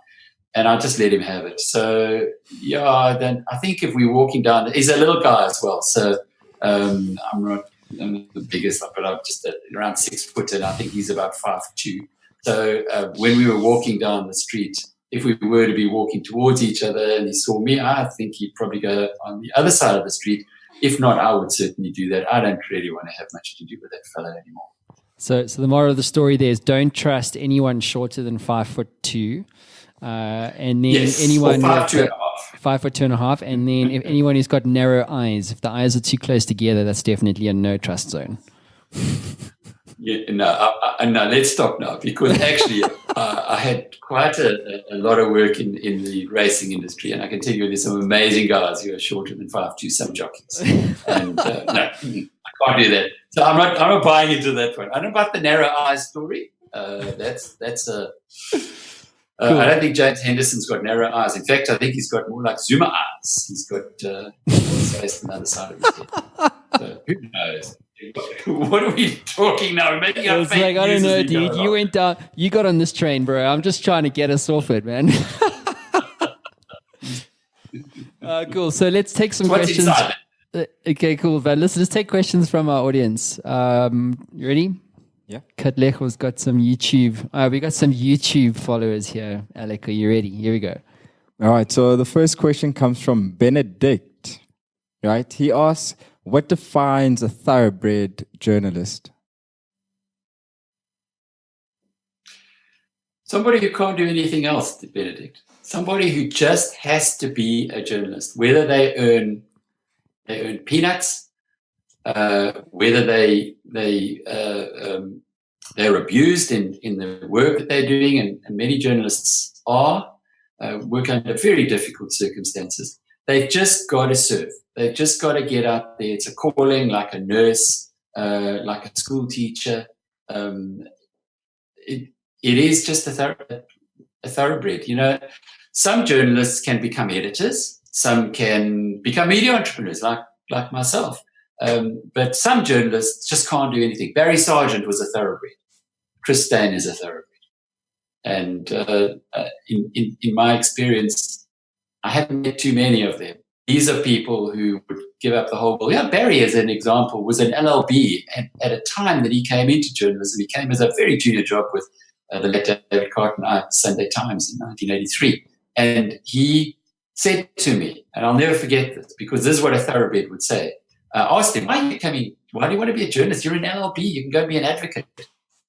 And I just let him have it. So, yeah, then I think if we're walking down, he's a little guy as well. So I'm not the biggest, but I'm just around 6 foot, and I think he's about 5'2". So when we were walking down the street, if we were to be walking towards each other and he saw me, I think he'd probably go on the other side of the street. If not, I would certainly do that. I don't really want to have much to do with that fella anymore. So the moral of the story there is don't trust anyone shorter than 5'2". And then anyone 5'2.5", and then if anyone who's got narrow eyes, if the eyes are too close together, that's definitely a no trust zone. Yeah, no, let's stop now, because actually I had quite a lot of work in the racing industry, and I can tell you there's some amazing guys who are shorter than 5'2", some jockeys, and no, I can't do that. So I'm not buying into that one. I don't know about the narrow eyes story. That's a. Cool. I don't think James Henderson's got narrow eyes. In fact, I think he's got more like zoomer eyes. He's got space on the other side of his head. So who knows? What are we talking now? We're making up fake like, I don't know, news dude. You went down. You got on this train, bro. I'm just trying to get us off it, man. Cool. So let's take some questions. Okay, cool. But let's take questions from our audience. You ready? Yeah. Katlecho's got some YouTube. We got some YouTube followers here. Alec, are you ready? Here we go. All right. So the first question comes from Benedict. Right. He asks, what defines a thoroughbred journalist? Somebody who can't do anything else, Benedict. Somebody who just has to be a journalist, whether they earn peanuts, whether they're abused in the work that they're doing, and many journalists work under very difficult circumstances. They've just got to serve. They've just got to get out there. It's a calling, like a nurse, like a school teacher. It is just a thoroughbred. You know, some journalists can become editors. Some can become media entrepreneurs, like myself. But some journalists just can't do anything. Barry Sargent was a thoroughbred. Chris Stein is a thoroughbred. And in my experience, I haven't met too many of them. These are people who would give up the whole world. Yeah, Barry, as an example, was an LLB at a time that he came into journalism. He came as a very junior job with the late David Carton at Sunday Times in 1983. And he said to me, and I'll never forget this, because this is what a thoroughbred would say. I asked him, why do you want to be a journalist? You're an LLB. You can go be an advocate.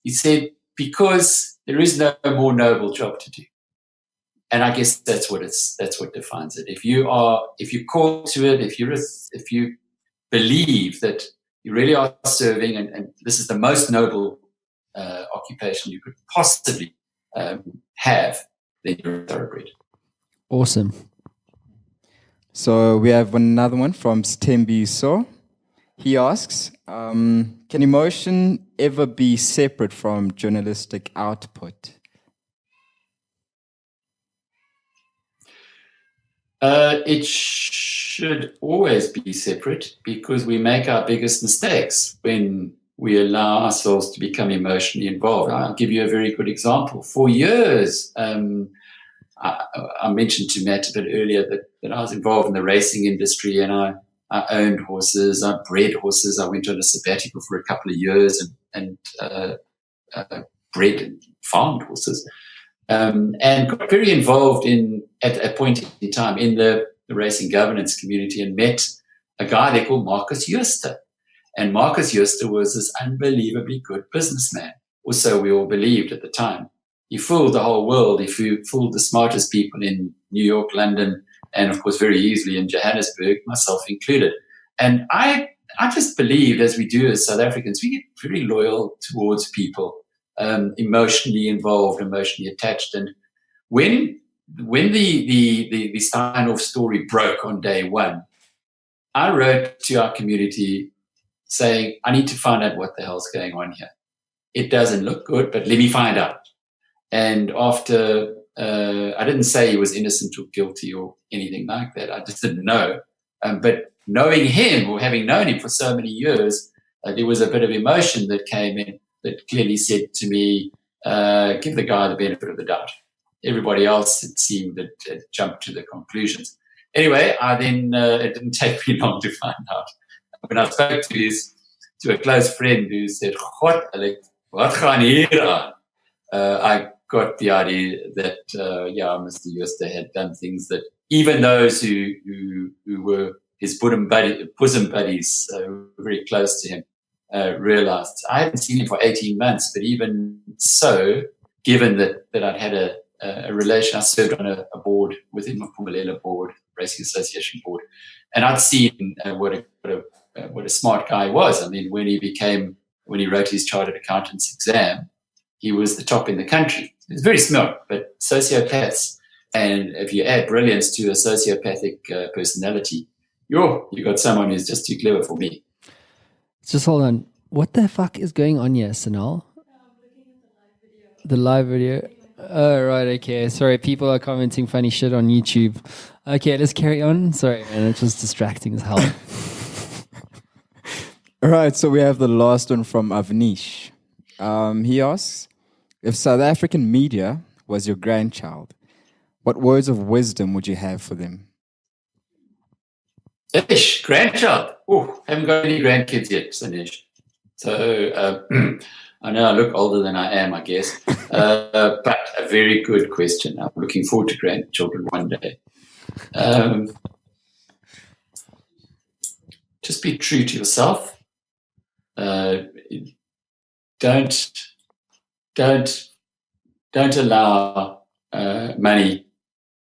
He said, because there is no more noble job to do. And I guess that's what defines it. If you call to it, if you believe that you really are serving, and this is the most noble occupation you could possibly have, then you're a thoroughbred. Awesome. So we have another one from Stembi So. He asks, can emotion ever be separate from journalistic output? It should always be separate, because we make our biggest mistakes when we allow ourselves to become emotionally involved. I'll give you a very good example. For years, I mentioned to Matt a bit earlier that I was involved in the racing industry, and I owned horses, I bred horses. I went on a sabbatical for a couple of years and bred and farmed horses. And got very involved at a point in time in the racing governance community, and met a guy they called Marcus Jooste. And Marcus Jooste was this unbelievably good businessman, or so we all believed at the time. He fooled the whole world. He fooled the smartest people in New York, London, and of course very easily in Johannesburg, myself included. And I just believed, as we do as South Africans, we get very loyal towards people, emotionally involved, emotionally attached. And when the Steinhoff story broke on day one, I wrote to our community saying, I need to find out what the hell's going on here. It doesn't look good, but let me find out. And after, I didn't say he was innocent or guilty or anything like that. I just didn't know. But knowing him, or having known him for so many years, there was a bit of emotion that came in that clearly said to me, give the guy the benefit of the doubt. Everybody else, it seemed, that jumped to the conclusions. Anyway, it didn't take me long to find out. When I spoke to a close friend who said, "God, Alec, wat gaan hier aan?" I got the idea that, Mr. Jooste had done things that even those who were his bosom buddies, who were very close to him, realized. I hadn't seen him for 18 months, but even so, given that I'd had a relation, I served on a board within the Mpumalelo board, Racing Association board, and I'd seen what a smart guy he was. I mean, when he wrote his chartered accountant's exam, he was the top in the country. He was very smart, but sociopaths, and if you add brilliance to a sociopathic personality, you got someone who's just too clever for me. Just hold on. What the fuck is going on here, Sanal? The live video. Oh, right, okay. Sorry, people are commenting funny shit on YouTube. Okay, let's carry on. Sorry, man, it's just distracting as hell. All right, so we have the last one from Avnish. He asks, if South African media was your grandchild, what words of wisdom would you have for them? Ish, grandchild. Oh, haven't got any grandkids yet, Sanesh. So I know I look older than I am, I guess. But a very good question. I'm looking forward to grandchildren one day. Just be true to yourself. Don't allow money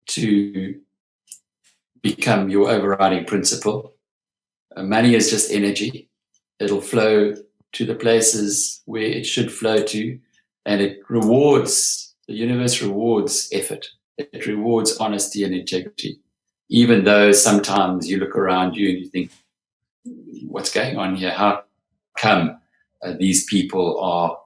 to become your overriding principle. Money is just energy. It'll flow to the places where it should flow to, and the universe rewards effort. It rewards honesty and integrity. Even though sometimes you look around you and you think, what's going on here? How come these people are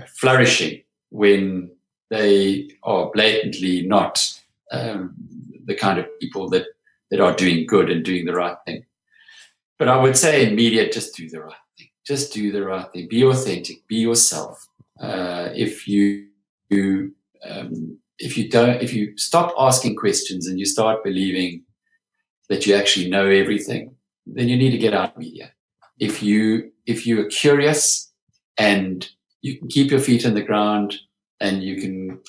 flourishing when they are blatantly not the kind of people that are doing good and doing the right thing? But I would say in media, just do the right thing. Just do the right thing. Be authentic. Be yourself. If you stop asking questions and you start believing that you actually know everything, then you need to get out of media. If you're curious and you can keep your feet on the ground and you can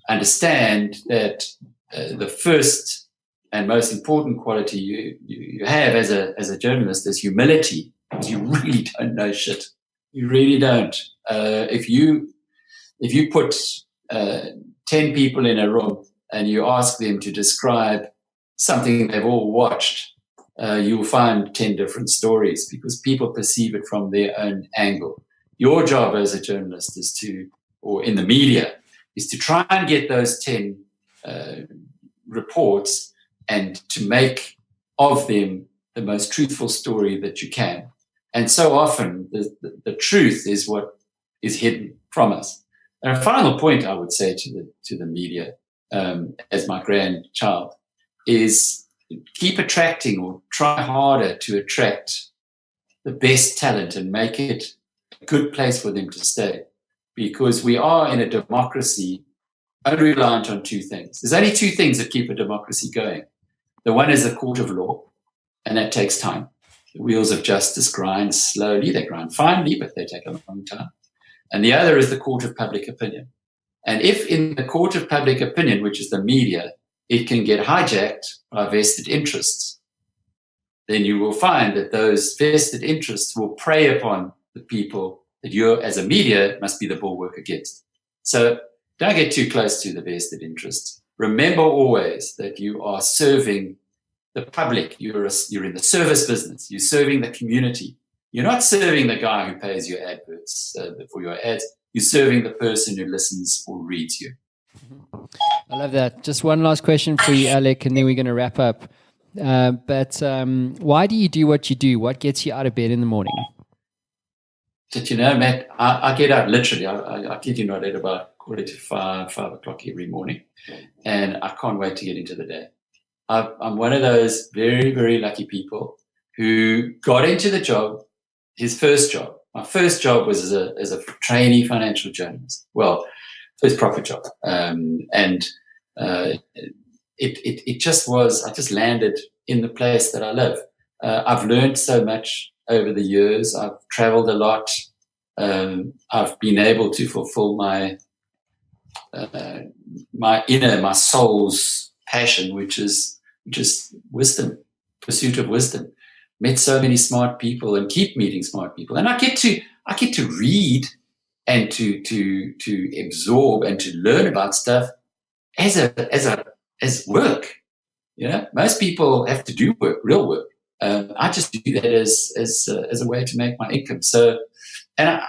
understand that the first and most important quality you have as a journalist is humility, because you really don't know shit. You really don't. If you put 10 people in a room and you ask them to describe something they've all watched, you'll find 10 different stories, because people perceive it from their own angle. Your job as a journalist or in the media, is to try and get those 10 reports and to make of them the most truthful story that you can. And so often the truth is what is hidden from us. And a final point I would say to the media, as my grandchild, is keep attracting, or try harder to attract the best talent and make it a good place for them to stay. Because we are in a democracy only reliant on two things. There's only two things that keep a democracy going. The one is the court of law, and that takes time. The wheels of justice grind slowly. They grind finely, but they take a long time. And the other is the court of public opinion. And if in the court of public opinion, which is the media, it can get hijacked by vested interests, then you will find that those vested interests will prey upon the people that you, as a media, must be the bulwark against. So don't get too close to the vested interests. Remember always that you are serving the public. You're in the service business. You're serving the community. You're not serving the guy who pays your adverts for your ads. You're serving the person who listens or reads you. I love that. Just one last question for you, Alec, and then we're going to wrap up. But why do you do what you do? What gets you out of bed in the morning? Did you know, Matt, I get up literally, I kid you not, at about 4:45, 5 o'clock every morning. And I can't wait to get into the day. I'm one of those very, very lucky people who got into the job, his first job. My first job was as a trainee financial journalist. Well, first proper job. It just was, I just landed in the place that I live. I've learned so much over the years. I've traveled a lot. I've been able to fulfill my soul's passion, which is wisdom, pursuit of wisdom. Met so many smart people and keep meeting smart people. And I get to read and to absorb and to learn about stuff as work. You know, most people have to do work, real work. I just do that as a way to make my income. So, and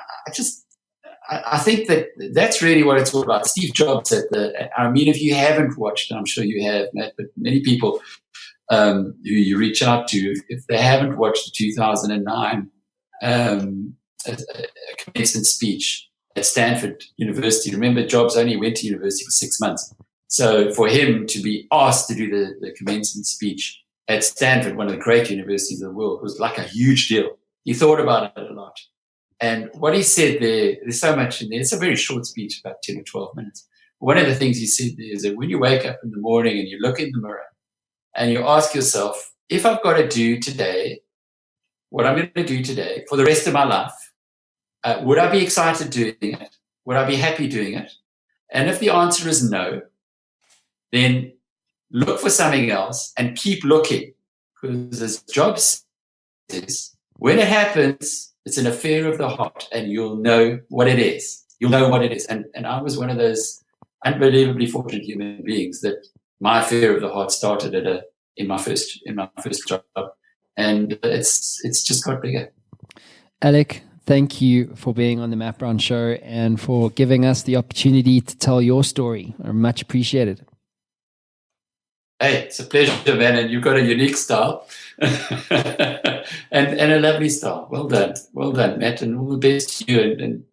I think that's really what it's all about. Steve Jobs I mean, if you haven't watched, and I'm sure you have, Matt, but many people who you reach out to, if they haven't watched the 2009 commencement speech at Stanford University, remember Jobs only went to university for 6 months. So for him to be asked to do the commencement speech at Stanford, one of the great universities of the world, was like a huge deal. He thought about it a lot. And what he said there's so much in there. It's a very short speech, about 10 or 12 minutes. One of the things he said there is that when you wake up in the morning and you look in the mirror and you ask yourself, if I've got to do today what I'm going to do today for the rest of my life, would I be excited doing it? Would I be happy doing it? And if the answer is no, then look for something else and keep looking. Because as Jobs says, when it happens, it's an affair of the heart and you'll know what it is. You'll know what it is. And I was one of those unbelievably fortunate human beings that my affair of the heart started in my first job. And it's just got bigger. Alec, thank you for being on the Matt Brown Show and for giving us the opportunity to tell your story. I much appreciated. Hey, it's a pleasure, man, and you've got a unique style and a lovely style. Well done, Matt, and all the best to you. And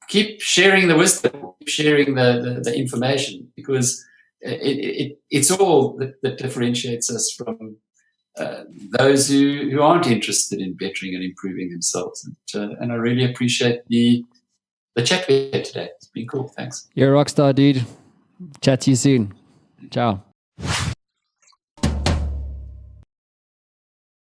keep sharing the wisdom, keep sharing the information, because it's all that differentiates us from those who aren't interested in bettering and improving themselves. And I really appreciate the chat we had today. It's been cool. Thanks. You're a rock star, dude. Chat to you soon. Ciao.